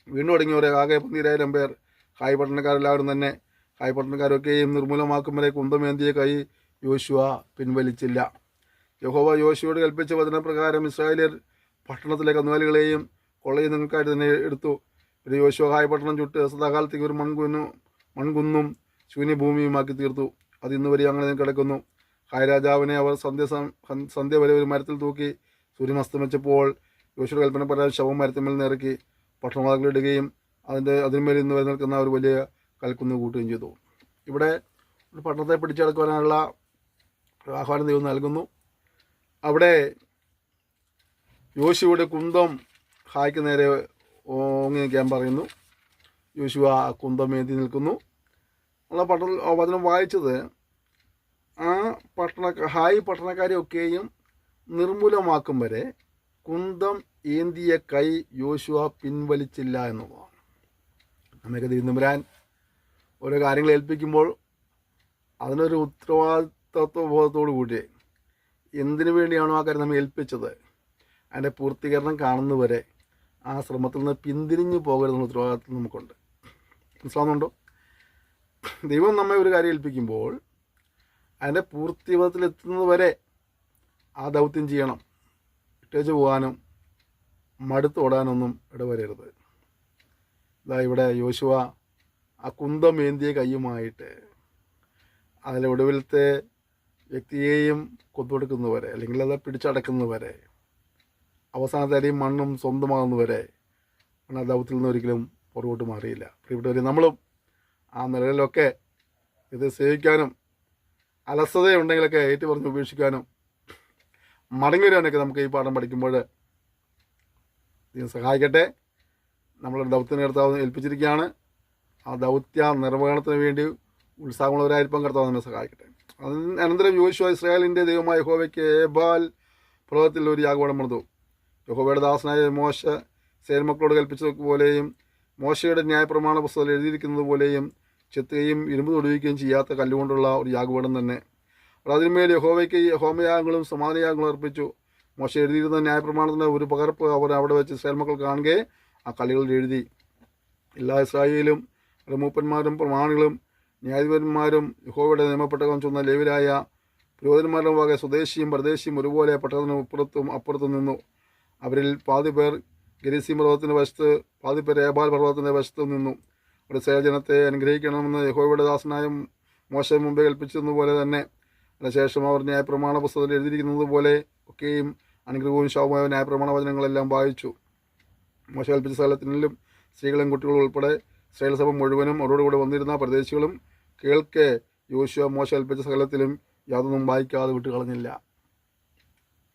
വീണ്ടും അടങ്ങിയവരെ ആകെ 12000 പേർ. ഹായ് പട്ടണക്കാരെല്ലാവരും തന്നെ. ഹായ് പട്ടണക്കാരൊക്കെയും നിർമൂലമാക്കും വരെ കുന്തമേന്തിയ കൈ യോശുവ പിൻവലിച്ചില്ല. യഹോവ യോശുവയോട് കൽപ്പിച്ച വചനപ്രകാരം ഇസ്രായേലിയർ പട്ടണത്തിലെ കന്നുകാലികളെയും കൊള്ളയും നിങ്ങൾക്കായിട്ട് തന്നെ എടുത്തു. ഒരു യോശുവ ഹായ് പട്ടണം ചുട്ട് സദാകാലത്തേക്ക് ഒരു മൺകുന്നും ശൂന്യഭൂമിയുമാക്കി തീർത്തു. അത് ഇന്ന് വരെ അങ്ങനെ കിടക്കുന്നു. ഹായ് രാജാവിനെ അവർ സന്ധ്യ വരെ ഒരു മരത്തിൽ തൂക്കി. സൂര്യൻ അസ്തമിച്ചപ്പോൾ യോശുവയുടെ കൽപ്പന പ്രകാരം ശവം മരത്തിന്മേൽ നിറക്കി പട്ടണവാതിലിടുകയും അതിന്മേൽ ഇന്ന് വരെ നിൽക്കുന്ന ഒരു വലിയ കൽക്കുന്ന് കൂട്ടുകയും ചെയ്തു. ഇവിടെ ഒരു പട്ടണത്തെ പിടിച്ചടക്കുവാനുള്ള ആഹ്വാനം ദൈവം നൽകുന്നു. അവിടെ യോശുവയുടെ കുന്തം ഹായ്ക്ക് നേരെ ഓങ്ങി നിൽക്കാൻ പറയുന്നു. യോശുവ കുന്തമേന്തി നിൽക്കുന്നു. നമ്മൾ വചനം വായിച്ചത് ആ ഹായ് പട്ടണക്കാരെയൊക്കെയും നിർമൂലമാക്കും വരെ കുന്തം ഏന്തിയ കൈ യോശുവ പിൻവലിച്ചില്ല എന്നുള്ളതാണ്. നമുക്ക് തിരുവനന്തപുരാൻ ഓരോ കാര്യങ്ങൾ ഏൽപ്പിക്കുമ്പോൾ അതിനൊരു ഉത്തരവാദിത്വ ബോധത്തോടു കൂടി എന്തിനു വേണ്ടിയാണോ ആ കാര്യം നമ്മൾ ഏൽപ്പിച്ചത് അതിൻ്റെ പൂർത്തീകരണം കാണുന്നവരെ ആ ശ്രമത്തിൽ നിന്ന് പിന്തിരിഞ്ഞു പോകരുതെന്ന ഉത്തരവാദിത്വം നമുക്കുണ്ട്. മനസ്സിലാവുന്നുണ്ടോ? ദൈവം നമ്മെ ഒരു കാര്യം ഏൽപ്പിക്കുമ്പോൾ അതിൻ്റെ പൂർത്തിപഥത്തിലെത്തുന്നത് വരെ ആ ദൗത്യം ചെയ്യണം. ഇട്ടേച്ച് പോകാനും മടുത്തോടാനൊന്നും ഇടവരരുത്. ഇതാ ഇവിടെ യോശുവ ആ കുന്തമേന്തിയ കയ്യുമായിട്ട് അതിലെ ഒടുവിലത്തെ വ്യക്തിയെയും കൊത്തുകൊടുക്കുന്നവരെ അല്ലെങ്കിൽ അത് പിടിച്ചടക്കുന്നവരെ അവസാനത്തെ അരിയും മണ്ണും സ്വന്തമാകുന്നവരെ ആ ദൗത്യത്തിൽ നിന്ന് ഒരിക്കലും പുറകോട്ട് മാറിയില്ല. പ്രിയപ്പെട്ടവരെ, നമ്മളും ആ നിലകളിലൊക്കെ ഇത് സേവിക്കാനും അലസതയുണ്ടെങ്കിലൊക്കെ ഏറ്റു പറഞ്ഞ് ഉപേക്ഷിക്കാനും മടങ്ങി വരാനൊക്കെ നമുക്ക് ഈ പാഠം പഠിക്കുമ്പോൾ ഇതിന് സഹായിക്കട്ടെ. നമ്മളൊരു ദൗത്യം കർത്താവ് ഏൽപ്പിച്ചിരിക്കുകയാണ്. ആ ദൗത്യ നിർവഹണത്തിന് വേണ്ടി ഉത്സാഹമുള്ളവരായിരിക്കും കർത്താവ് നമ്മെ സഹായിക്കട്ടെ. അനന്തരം യോശുവ ഇസ്രായേലിൻ്റെ ദൈവമായ യഹോവയ്ക്ക് ഏബാൽ പർവ്വതത്തിൽ ഒരു യാഗപീഠം പണിതു. യഹോവയുടെ ദാസനായ മോശ ഇസ്രായേൽ മക്കളോട് കൽപ്പിച്ചതുപോലെയും മോശയുടെ ന്യായപ്രമാണ പുസ്തകത്തിൽ എഴുതിയിരിക്കുന്നത് പോലെയും ചെത്തുകയും ഇരുമ്പ് തൊടുവിക്കുകയും ചെയ്യാത്ത കല്ലുകൊണ്ടുള്ള ഒരു യാഗപീഠം തന്നെ. അവർ അതിന്മേൽ യഹോവയ്ക്ക് ഹോമയാഗങ്ങളും സമാധാനയാഗങ്ങളും അർപ്പിച്ചു. മോശ എഴുതിയിരുന്ന ന്യായപ്രമാണത്തിൻ്റെ ഒരു പകർപ്പ് അവർ അവിടെ വെച്ച് ഇസ്രായേൽ മക്കൾ കാണുകയെ ആ കല്ലുകളിൽ എഴുതി. എല്ലാ ഇസ്രായേലും അവരുടെ മൂപ്പന്മാരും പ്രമാണികളും ന്യായാധിപന്മാരും യഹോവയുടെ നിയമപ്പെട്ടകം ചൊന്ന ലേവ്യരായ പുരോഹിതന്മാരുടെ വക സ്വദേശിയും പ്രദേശിയും ഒരുപോലെ പട്ടണത്തിന് ഇപ്പുറത്തും അപ്പുറത്തും നിന്നു. അവരിൽ പാതി പേർ ഗെരിസീം പർവ്വതത്തിൻ്റെ വശത്ത്, പാതി പേർ ഏബാൽ പർവ്വതത്തിൻ്റെ വശത്ത് നിന്നു. അവിടെ ഇസ്രായേൽ ജനത്തെ അനുഗ്രഹിക്കണമെന്ന് യഹോവയുടെ ദാസനായ മോശ മുമ്പേ കൽപ്പിച്ചതുപോലെ തന്നെ അതിനുശേഷം അവർ ന്യായപ്രമാണ പുസ്തകത്തിൽ എഴുതിയിരിക്കുന്നത് പോലെ ഒക്കെയും അനുഗ്രഹവും ശാപമായ ന്യായപ്രമാണ വചനങ്ങളെല്ലാം വായിച്ചു. മോശ കൽപ്പിച്ച സകലത്തിലും സ്ത്രീകളും കുട്ടികളും ഉൾപ്പെടെ ഇസ്രായേൽ സഭ മുഴുവനും അവരോടുകൂടെ വന്നിരുന്ന പ്രദേശികളും കേൾക്കെ യോശുവ മോശ കൽപ്പിച്ച സകലത്തിലും യാതൊന്നും വായിക്കാതെ വിട്ടുകളഞ്ഞില്ല.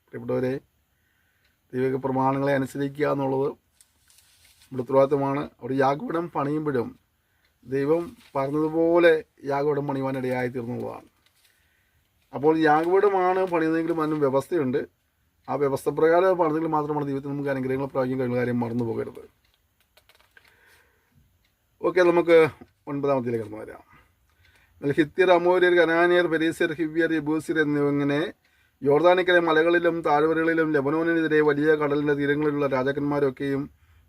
പ്രിയപ്പെട്ടവരെ, ദൈവിക പ്രമാണങ്ങളെ അനുസരിക്കുക എന്നുള്ളത് നമ്മുടെ ഉത്തരവാദിത്തമാണ്. അവിടെ യാഗപീഠം പണിയുമ്പോഴും ദൈവം പറഞ്ഞതുപോലെ യാഗപീഠം പണിയുവാനിടയായി തീർന്നുള്ളതാണ്. അപ്പോൾ യാഗപീഠമാണ് പണിയുന്നതെങ്കിലും അതിനും വ്യവസ്ഥയുണ്ട്. ആ വ്യവസ്ഥ പ്രകാരം പണിതെങ്കിൽ മാത്രമാണ് ദൈവത്തിൽ നമുക്ക് അനുഗ്രഹങ്ങൾ പ്രാപിക്കാൻ കഴിയുന്ന കാര്യം മറന്നു പോകരുത്. ഓക്കെ, നമുക്ക് 9-ാമത്തേലേക്ക് കടന്നു വരാം. ഹിത്യർ, അമോര്യർ, കനാനിയർ, പെരീസ്യർ, ഹിവ്യർ, യെബൂസ്യർ എന്നിവങ്ങനെ യോർദാനിക്കരെ മലകളിലും താഴ്വരകളിലും ലെബനോനെതിരെ വലിയ കടലിൻ്റെ തീരങ്ങളിലുള്ള രാജാക്കന്മാരൊക്കെയും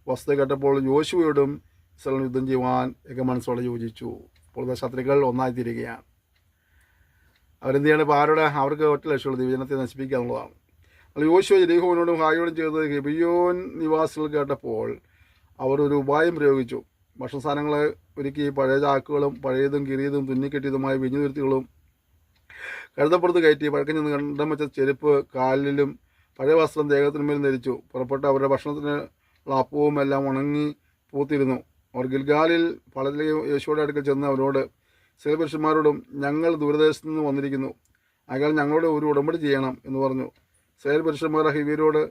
വസ്തു കേട്ടപ്പോൾ യോശുവയോടും ഇസ്രായേൽ യുദ്ധം ചെയ്യുവാൻ മനസ്സോടെ യോജിച്ചു. ഇപ്പോൾ ശത്രുക്കൾ ഒന്നായി തീരുകയാണ്. അവരെന്ത് ചെയ്യണം? ഇപ്പോൾ അവർക്ക് ഒറ്റ ലക്ഷ്യമുള്ള ദൈവജനത്തെ നശിപ്പിക്കുക എന്നുള്ളതാണ്. യോശുവ യെരിഹോവിനോടും ഹായോടും ചെയ്തത് ഗിബിയോൻ നിവാസികൾ കേട്ടപ്പോൾ അവർ ഒരു ഉപായം പ്രയോഗിച്ചു. ഭക്ഷണസാധനങ്ങൾ ഒരുക്കി പഴയ ചാക്കുകളും പഴയതും കീറിയതും തുന്നിക്കെട്ടിയതുമായ വിഞ്ഞുതുരുത്തികളും കഴുതപ്പുറത്ത് കയറ്റി പഴക്കം ചെന്ന് കണ്ടം വെച്ച ചെരുപ്പ് കാലിലും പഴയ വസ്ത്രം ദേഹത്തിന്മേലും ധരിച്ചു. പുറപ്പെട്ട അവരുടെ ഭക്ഷണത്തിനുള്ള അപ്പവും എല്ലാം ഉണങ്ങി പൂത്തിരുന്നു. അവർ ഗിൽഗാലിൽ പളത്തിലേക്ക് യേശുവോടെ അടുക്കൽ ചെന്ന് അവരോട് ഇസ്രായേൽ പുരുഷന്മാരോടും ഞങ്ങൾ ദൂരദേശത്തു നിന്ന് വന്നിരിക്കുന്നു, അയാൾ ഞങ്ങളോട് ഒരു ഉടമ്പടി ചെയ്യണം എന്ന് പറഞ്ഞു. ഇസ്രായേൽ പുരുഷന്മാർ ഹിവ്യരോട്,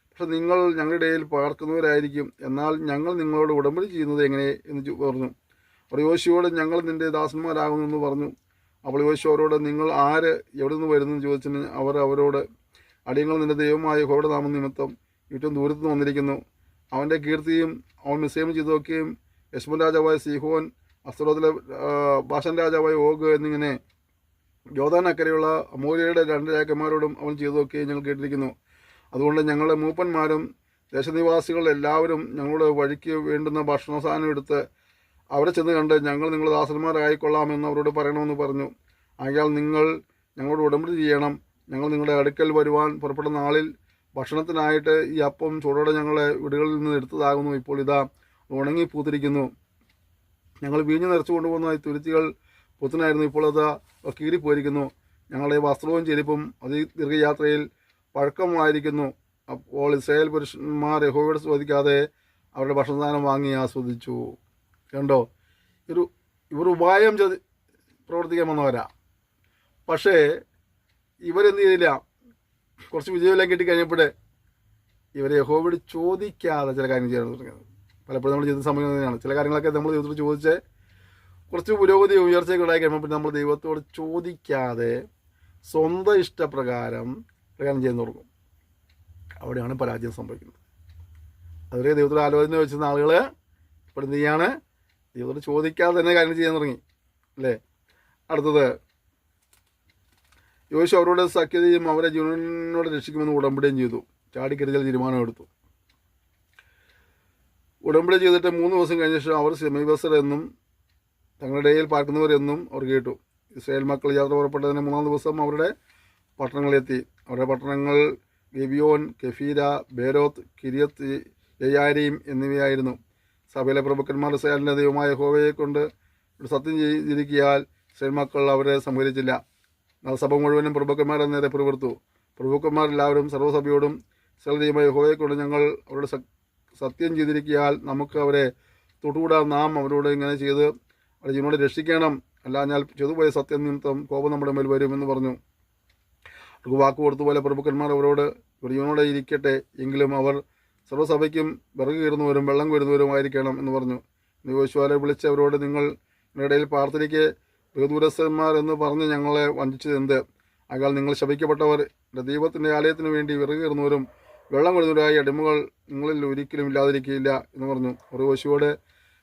പക്ഷെ നിങ്ങൾ ഞങ്ങളുടെ ഇടയിൽ പാർക്കുന്നവരായിരിക്കും, എന്നാൽ ഞങ്ങൾ നിങ്ങളോട് ഉടമ്പടി ചെയ്യുന്നത് എങ്ങനെ എന്ന് പറഞ്ഞു. അവർ യോശുവോട് ഞങ്ങൾ നിന്റെ ദാസന്മാരാകുമെന്ന് പറഞ്ഞു. അപ്പോൾ യോശുവ അവരോട് നിങ്ങൾ ആര്, എവിടെ നിന്ന് വരുന്നെന്ന് ചോദിച്ചതിന് അവർ അവരോട് അടിയങ്ങൾ നിന്റെ ദൈവമായ യഹോവയുടെ നാമം നിമിത്തം ഏറ്റവും ദൂരത്ത് നിന്ന് വന്നിരിക്കുന്നു. അവൻ്റെ കീർത്തിയും അവൻ മിസ്രൈം ചെയ്തൊക്കെയും യശ്മോൻ രാജാവായ സീഹോൻ, അസ്തറോത്തിലെ ബാഷൻ രാജാവായ ഓഗ് എന്നിങ്ങനെ യോർദാൻ അക്കരെയുള്ള അമോര്യയുടെ 2 രാജാക്കന്മാരോടും അവൻ ചെയ്തൊക്കെ ഞങ്ങൾ കേട്ടിരിക്കുന്നു. അതുകൊണ്ട് ഞങ്ങളുടെ മൂപ്പന്മാരും ദേശനിവാസികൾ എല്ലാവരും ഞങ്ങളുടെ വഴിക്ക് വേണ്ടുന്ന ഭക്ഷണ സാധനം എടുത്ത് അവരെ ചെന്ന് കണ്ട് ഞങ്ങൾ നിങ്ങളുടെ ദാസന്മാരായിക്കൊള്ളാമെന്ന് അവരോട് പറയണമെന്ന് പറഞ്ഞു. ആകയാൽ നിങ്ങൾ ഞങ്ങളോട് ഉടമ്പടി ചെയ്യണം. ഞങ്ങൾ നിങ്ങളുടെ അടുക്കൽ വരുവാൻ പുറപ്പെടുന്ന നാളിൽ ഭക്ഷണത്തിനായിട്ട് ഈ അപ്പം ചൂടോടെ ഞങ്ങളെ വീടുകളിൽ നിന്ന് എടുത്തതാകുന്നു. ഇപ്പോൾ ഇതാ ഉണങ്ങി പൂത്തിരിക്കുന്നു. ഞങ്ങൾ വീഞ്ഞ് നിറച്ചു കൊണ്ടുപോകുന്ന ഈ തുരുത്തികൾ പുത്തനായിരുന്നു, ഇപ്പോൾ അത് കീറിപ്പോയിരിക്കുന്നു. ഞങ്ങളുടെ വസ്ത്രവും ചെരുപ്പും ദീർഘയാത്രയിൽ പഴക്കമായിരിക്കുന്നു. അപ്പോൾ ഇസ്രായേൽ പുരുഷന്മാർ യഹോവയോട് ചോദിക്കാതെ അവരുടെ ഭക്ഷണസാധനം വാങ്ങി ആസ്വദിച്ചു. കണ്ടോ, ഇവർ ഉപായം പ്രവർത്തിക്കാൻ വന്നവരാ. പക്ഷേ ഇവരെന്ത് ചെയ്തില്ല? കുറച്ച് വിജയമെല്ലാം കിട്ടിക്കഴിഞ്ഞപ്പോൾ ഇവരെ യഹോവയോട് ചോദിക്കാതെ ചില കാര്യങ്ങൾ ചെയ്യാൻ തുടങ്ങിയത്. പലപ്പോഴും നമ്മൾ ചെയ്ത സമയം തന്നെയാണ്. ചില കാര്യങ്ങളൊക്കെ നമ്മൾ ദൈവത്തോട് ചോദിച്ച് കുറച്ച് പുരോഗതി ഉയർച്ചയൊക്കെ ഉണ്ടായി കഴിയുമ്പോൾ പിന്നെ നമ്മൾ ദൈവത്തോട് ചോദിക്കാതെ സ്വന്തം ഇഷ്ടപ്രകാരം ചെയ്യാൻ തുടങ്ങും. അവിടെയാണ് പരാജയം സംഭവിക്കുന്നത്. അതുവരെ ദൈവത്തോട് ആലോചന വെച്ചിരുന്ന ആളുകൾ ഇപ്പോൾ എന്ത് ചെയ്യാണ്? ദൈവത്തോട് ചോദിക്കാതെ തന്നെ കാര്യങ്ങൾ ചെയ്യാൻ തുടങ്ങി അല്ലേ. അടുത്തത്, യോശുവ അവരോട് സഖ്യതയും അവരെ ജീവനോട് രക്ഷിക്കുമെന്ന് ഉടമ്പടിയും ചെയ്തു. ചാടിക്കരുതൽ തീരുമാനമെടുത്തു. ഉടമ്പടി ചെയ്തിട്ട് 3 ദിവസം കഴിഞ്ഞ ശേഷം അവർ സമീപസ്ഥർ എന്നും തങ്ങളുടെ ഇടയിൽ പാർക്കുന്നവരെന്നും അവർ കേട്ടു. ഇസ്രായേൽ മക്കൾ യാത്ര പുറപ്പെട്ടതിന് 3-ാം ദിവസം അവരുടെ പട്ടണങ്ങളിലെത്തി. അവരുടെ പട്ടണങ്ങൾ ഗിബിയോൻ, കെഫീര, ബേരോത്ത്, കിര്യത്ത് യെയാരീം എന്നിവയായിരുന്നു. സഭയിലെ പ്രഭുക്കന്മാർ ഇസ്രായേലിൻ്റെ ദൈവമായ യഹോവയെ കൊണ്ട് ഒരു സത്യം ചെയ്തിരിക്കിയാൽ ഇസ്രായേൽ മക്കൾ അവരെ സംഹരിച്ചില്ല. എന്നാൽ സഭ മുഴുവനും പ്രഭുക്കന്മാരെ നേരെ പിറുവിറുത്തു. പ്രഭുക്കന്മാരെല്ലാവരും സർവ്വസഭയോടും ഇസ്രായേൽ ദൈവമായ യഹോവയെ കൊണ്ട് ഞങ്ങൾ അവരുടെ സത്യം ചെയ്തിരിക്കിയാൽ നമുക്ക് അവരെ തൊട്ടുകൂടാ, നാം അവരോട് ഇങ്ങനെ ചെയ്ത് അവരെ ജീവനോട് രക്ഷിക്കണം, അല്ല ഞാൻ ചെയ്തുപോയ സത്യം നിമിത്തം കോപം നമ്മുടെ മേൽ വരുമെന്ന് പറഞ്ഞു. അവർക്ക് വാക്ക് കൊടുത്തുപോലെ പ്രഭുക്കന്മാർ അവരോട് ഇവർ ജീവനോടെ ഇരിക്കട്ടെ, എങ്കിലും അവർ സർവ്വസഭയ്ക്കും വിറക് കീറുന്നവരും വെള്ളം കോരുന്നവരുമായിരിക്കണം എന്ന് പറഞ്ഞു. യോശുവയെ വിളിച്ച് അവരോട് നിങ്ങളുടെ ഇടയിൽ പാർത്തിരിക്കെ ബഹുദൂരസ്ഥന്മാർ എന്ന് പറഞ്ഞ് ഞങ്ങളെ വഞ്ചിച്ചത് എന്ത്? ആകാൽ നിങ്ങൾ ശപിക്കപ്പെട്ടവർ, ദൈവത്തിൻ്റെ ആലയത്തിന് വേണ്ടി വിറക് കീറുന്നവരും വെള്ളം കൊടുന്നവരായ അടിമകൾ നിങ്ങളിൽ ഒരിക്കലും ഇല്ലാതിരിക്കുകയില്ല എന്ന് പറഞ്ഞു. ഒരു യോശുവയോട്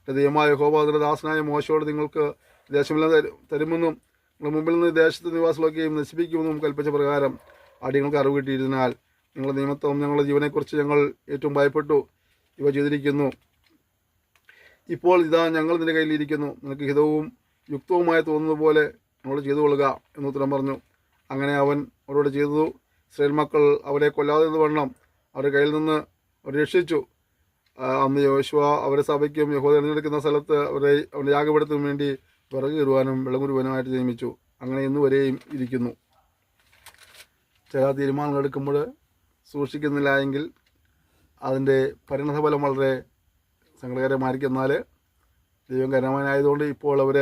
ദൈവമായ യഹോവ അതിൻ്റെ ദാസനായ മോശയോട് നിങ്ങൾക്ക് ദേശമെല്ലാം തരുമെന്നും നിങ്ങൾ മുമ്പിൽ നിന്ന് ദേശത്തെ നിവാസികളൊക്കെയും നശിപ്പിക്കുമെന്നും കൽപ്പിച്ച പ്രകാരം അടിയങ്ങൾക്ക് അറിവ് കിട്ടിയിരുന്നാൽ നിങ്ങളുടെ നിയമത്വം ഞങ്ങളുടെ ജീവനെക്കുറിച്ച് ഞങ്ങൾ ഏറ്റവും ഭയപ്പെട്ടു ഇവ ചെയ്തിരിക്കുന്നു. ഇപ്പോൾ ഇതാ ഞങ്ങൾ നിന്റെ കയ്യിലിരിക്കുന്നു, നിനക്ക് ഹിതവും യുക്തവുമായി തോന്നുന്നത് പോലെ നമ്മൾ ചെയ്തു കൊള്ളുക എന്ന് ഉത്തരം പറഞ്ഞു. അങ്ങനെ അവൻ അവരോട് ചെയ്തു. ഇസ്രായേൽ മക്കൾ അവരെ കൊല്ലാതെ വണ്ണം അവരുടെ കയ്യിൽ നിന്ന് അവർ രക്ഷിച്ചു. അന്ന് യോശുവ അവരെ സഭയ്ക്കും യഹോവ തിരഞ്ഞെടുക്കുന്ന സ്ഥലത്ത് അവൻ്റെ യാഗപീഠത്തിനു വേണ്ടി വിറക് കീറുവാനും വെള്ളം കുരുവാനുമായിട്ട് നിയമിച്ചു. അങ്ങനെ ഇന്നുവരെയും ഇരിക്കുന്നു. ചില തീരുമാനങ്ങൾ എടുക്കുമ്പോൾ സൂക്ഷിക്കുന്നില്ല എങ്കിൽ അതിൻ്റെ പരിണതഫലം വളരെ സങ്കടകരമായിരിക്കും. എന്നാൽ ദൈവം കരുണാവാനായതുകൊണ്ട് ഇപ്പോൾ അവർ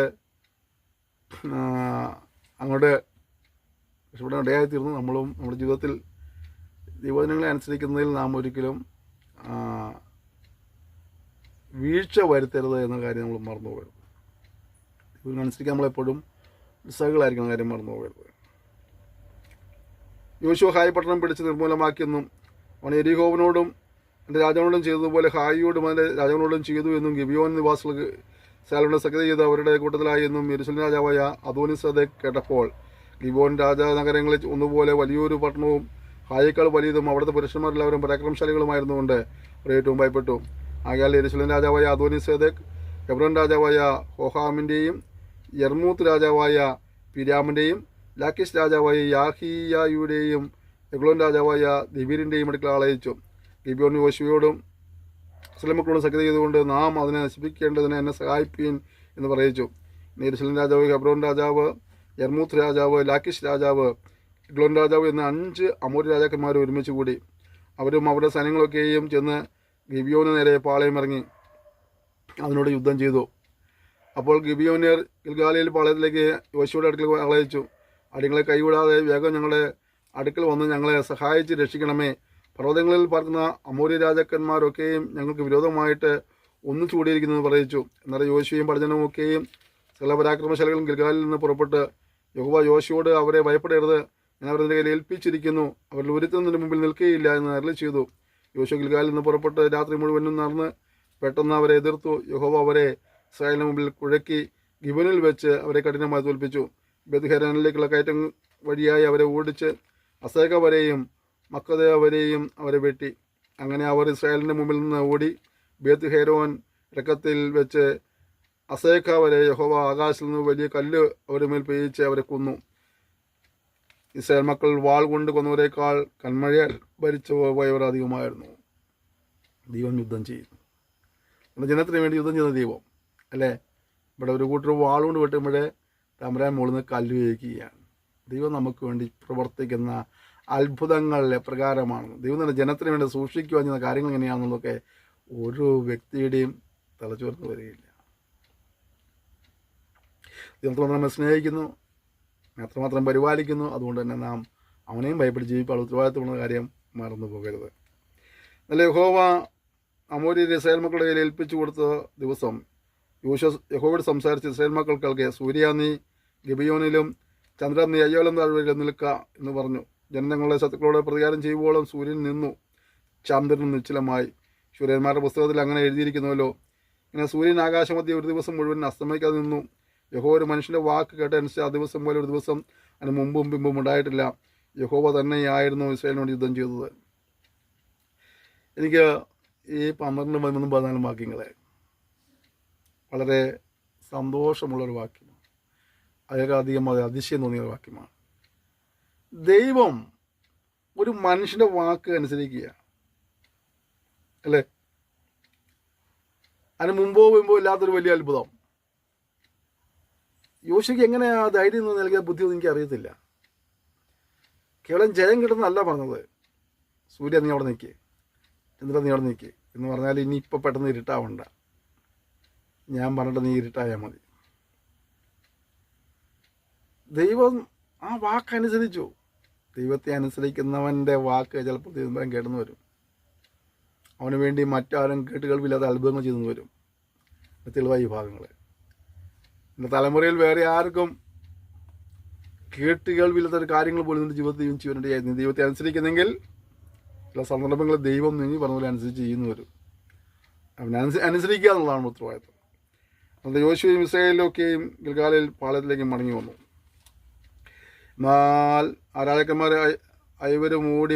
അങ്ങോട്ട് രക്ഷപ്പെടാൻ ഇടയായിത്തീർന്നു. നമ്മളും നമ്മുടെ ജീവിതത്തിൽ ദൈവവചനങ്ങളെ അനുസരിക്കുന്നതിൽ നാം ഒരിക്കലും വീഴ്ച വരുത്തരുത് എന്ന കാര്യം നമ്മൾ മറന്നു പോകരുത്. ദൈവം അനുസരിക്കാൻ നമ്മളെപ്പോഴും ഉത്സാഹികളായിരിക്കുന്ന കാര്യം മറന്നു പോകരുത്. യോശുവ ഹായ് പട്ടണം പിടിച്ച് നിർമൂലമാക്കിയെന്നും അവൻ എരിഹോവിനോടും എൻ്റെ രാജാവിനോടും ചെയ്തതുപോലെ ഹായിയോടും അതിൻ്റെ രാജാവിനോടും ചെയ്തു എന്നും ഗിബിയോൻ നിവാസികൾക്ക് സാലോടെ സഖ്യത ചെയ്ത് അവരുടെ കൂട്ടത്തിലായി എന്നും യെരൂശലേം രാജാവായ അദോനിസേദെക്ക് കേട്ടപ്പോൾ ഗിബിയോൻ രാജനഗരങ്ങളിൽ ഒന്നുപോലെ വലിയൊരു പട്ടണവും ഹായേക്കാൾ വലിയതും അവിടുത്തെ പുരുഷന്മാരെല്ലാവരും പരാക്രമശാലികളുമായിരുന്നുകൊണ്ട് അവർ ഏറ്റവും ഭയപ്പെട്ടു. ആകയാൽ യെരൂശലേം രാജാവായ അദോനിസേദെക്ക് ഹെബ്രോൻ രാജാവായ ഹോഹാമിൻ്റെയും യർമൂത്ത് രാജാവായ പിരാമിൻ്റെയും ലാക്കിഷ് രാജാവായ യാഹിയായുടെയും എഗ്ലോൻ രാജാവായ ദിബീരിൻ്റെയും അടുക്കൽ ആളയച്ചു. ഗിബിയോൻ യോശുവയോടും ഇസ്രായേൽ മക്കളോടും സഖ്യത ചെയ്തുകൊണ്ട് നാം അതിനെ നശിപ്പിക്കേണ്ടതിന് എന്നെ സഹായിപ്പീൻ എന്ന് പറയിച്ചു. യെരൂശലേം രാജാവ്, ഹെബ്രോൻ രാജാവ്, യർമൂത്ത് രാജാവ്, ലാക്കിഷ് രാജാവ്, എഗ്ലോൻ രാജാവ് എന്ന 5 അമോരി രാജാക്കന്മാർ ഒരുമിച്ച് കൂടി. അവരും അവരുടെ സൈന്യങ്ങളൊക്കെയും ചെന്ന് ഗിബിയോന് നേരെ പാളയമിറങ്ങി അതിനോട് യുദ്ധം ചെയ്തു. അപ്പോൾ ഗിബിയോന്യർ ഗിൽഗാലയിൽ പാളയത്തിലേക്ക് യോശുവയുടെ അടുക്കൽ ആളയച്ചു. അടികളെ കൈവിടാതെ വേഗം ഞങ്ങളുടെ അടുക്കൽ വന്ന് ഞങ്ങളെ സഹായിച്ച് രക്ഷിക്കണമേ. പർവ്വതങ്ങളിൽ പാർക്കുന്ന അമോരി രാജാക്കന്മാരൊക്കെയും ഞങ്ങൾക്ക് വിരോധമായിട്ട് ഒന്നിച്ചു കൂടിയിരിക്കുന്നത് പറയിച്ചു. എന്നാൽ യോശുവയും പടജനവും ഒക്കെയും സകല പരാക്രമശാലികളും ഗിൽഗാലിൽ നിന്ന് പുറപ്പെട്ട് യഹോവ യോശുവയോട് അവരെ ഭയപ്പെടരുത്, ഞാൻ അവരുടെ കയ്യിൽ ഏൽപ്പിച്ചിരിക്കുന്നു, അവരിൽ ഒരുത്തുന്നതിന് മുമ്പിൽ നിൽക്കുകയില്ല എന്ന് അരുളി ചെയ്തു. യോശുവ ഗിൽഗാലിൽ നിന്ന് പുറപ്പെട്ട് രാത്രി മുഴുവനും നടന്ന് പെട്ടെന്ന് അവരെ എതിർത്തു. യഹോവ അവരെ ഇസ്രായേലിന് മുമ്പിൽ കുഴക്കി ഗിബനിൽ വെച്ച് അവരെ കഠിനമായി തോൽപ്പിച്ചു. ബെത്ത്ഹേരോനിലേക്കുള്ള കയറ്റം വഴിയായി അവരെ ഓടിച്ച് അസേക വരെയും മക്കദ വരെയും അവരെ വെട്ടി. അങ്ങനെ അവർ ഇസ്രായേലിൻ്റെ മുമ്പിൽ നിന്ന് ഓടി ബെത്ത്ഹേരോൻ ഇടക്കത്തിൽ വെച്ച് അസേക വരെ യഹോവ ആകാശത്തിൽ നിന്ന് വലിയ കല്ല് അവരുടെ മേൽ പെയ്യിച്ച് അവരെ കൊന്നു. ഇസ്രായേൽ മക്കൾ വാൾ കൊണ്ട് കൊന്നവരേക്കാൾ കന്മഴയാൽ ഭരിച്ചു പോയവർ അധികമായിരുന്നു. ദൈവം യുദ്ധം ചെയ്യുന്നു. നമ്മുടെ ജനത്തിന് വേണ്ടി യുദ്ധം ചെയ്യുന്ന ദൈവം അല്ലേ. ഇവിടെ ഒരു കൂട്ടർ വാളുകൊണ്ട് വെട്ടുമ്പോഴേ തമ്പുരാൻ മുകളിൽ നിന്ന് കല്ല് ഉപയോഗിക്കുകയാണ്. ദൈവം നമുക്ക് വേണ്ടി പ്രവർത്തിക്കുന്ന അത്ഭുതങ്ങൾ എപ്രകാരമാണ്, ദൈവം തന്നെ ജനത്തിന് വേണ്ടി സൂക്ഷിക്കുവാൻ ചെയ്യുന്ന കാര്യങ്ങൾ എങ്ങനെയാണെന്നുള്ളതൊക്കെ ഒരു വ്യക്തിയുടെയും തലച്ചോർത്ത് വരികയില്ല. ദൈവത്തോളം നമ്മെ സ്നേഹിക്കുന്നു, അത്രമാത്രം പരിപാലിക്കുന്നു. അതുകൊണ്ട് തന്നെ നാം അവനെയും ഭയപ്പെട്ട് ജീവിക്കാനുള്ള ഉത്തരവാദിത്തമുള്ള കാര്യം മറന്നു പോകരുത്. നല്ല യഹോവ അമോര്യരെ ഇസ്രായേൽ മക്കളുടെ കയ്യിൽ ഏൽപ്പിച്ചു കൊടുത്ത ദിവസം യഹോവയോട് സംസാരിച്ച് ഇസ്രായേൽ മക്കൾ കേൾക്കെ, സൂര്യ നീ ഗിബിയോനിലും ചന്ദ്രൻ നീ അയ്യോലം താഴ്വരയിലും നിൽക്ക എന്ന് പറഞ്ഞു. ജനങ്ങളുടെ ശത്രുക്കളോട് പ്രതികാരം ചെയ്യുവോളം സൂര്യൻ നിന്നു, ചന്ദ്രൻ നിശ്ചലമായി. ശൂരന്മാരുടെ പുസ്തകത്തിൽ അങ്ങനെ എഴുതിയിരിക്കുന്നുവല്ലോ. ഇങ്ങനെ സൂര്യൻ ആകാശമധ്യ ഒരു ദിവസം മുഴുവൻ അസ്തമിക്കാതെ നിന്നു. യഹോവ ഒരു മനുഷ്യൻ്റെ വാക്ക് കേട്ടനുസരിച്ച് ആ ദിവസം പോലെ ഒരു ദിവസം അതിന് മുമ്പും പിമ്പും ഉണ്ടായിട്ടില്ല. യഹോവ തന്നെയായിരുന്നു ഇസ്രായേലിനോട് യുദ്ധം ചെയ്തത്. എനിക്ക് ഈ 12, 13, 14 വാക്യങ്ങളെ വളരെ സന്തോഷമുള്ളൊരു വാക്യമാണ്. അതിലധികം അത് അതിശയം തോന്നിയ വാക്യമാണ്. ദൈവം ഒരു മനുഷ്യൻ്റെ വാക്ക് അനുസരിക്കുക അല്ലേ. അതിന് മുമ്പോ ഇല്ലാത്തൊരു വലിയ അത്ഭുതം. യോശുവയ്ക്ക് എങ്ങനെ ആ ധൈര്യം നൽകിയ ബുദ്ധിയൊന്നും എനിക്ക് അറിയത്തില്ല. കേവലം ജയം കിട്ടുന്നതല്ല പറഞ്ഞത്. സൂര്യ നീ അവിടെ നിൽക്കുക, ചന്ദ്രൻ നീ അവിടെ നിൽക്കുക എന്ന് പറഞ്ഞാൽ ഇനിയിപ്പോൾ പെട്ടെന്ന് ഇരുട്ടാവണ്ട, ഞാൻ പറഞ്ഞിട്ട് നീ ഇരുട്ടായാൽ മതി. ദൈവം ആ വാക്കനുസരിച്ചു. ദൈവത്തെ അനുസരിക്കുന്നവൻ്റെ വാക്ക് ചിലപ്പോൾ ദൈവം കേട്ടെന്ന് വരും. അവന് വേണ്ടി മറ്റാരും കേട്ടുകേൾവില്ലാത്ത അത്ഭുതങ്ങൾ ചെയ്തെന്ന് വരും. തെളിവായി ഭാഗങ്ങൾ ഇന്ന് തലമുറയിൽ വേറെ ആർക്കും കേട്ടുകേൾവില്ലാത്ത കാര്യങ്ങൾ പോലും നിൻ്റെ ജീവിതത്തിൽ ചെയ്യുവാനായിട്ട് ദൈവത്തെ അനുസരിക്കുന്നെങ്കിൽ ചില സന്ദർഭങ്ങളിൽ ദൈവം നീ പറഞ്ഞ പോലെ അനുസരിച്ച് ചെയ്യുന്നു വരും. അവനെ അനുസരിക്കുക എന്നുള്ളതാണ് ഉത്തരവാദിത്വം. അത് യോശുവയും ഇസ്രായേലും ഒക്കെയും ഗിൽഗാലയിൽ പാളയത്തിലേക്ക് മടങ്ങി വന്നു. എന്നാൽ ആ രാജാക്കന്മാരെ ഐവരും ഓടി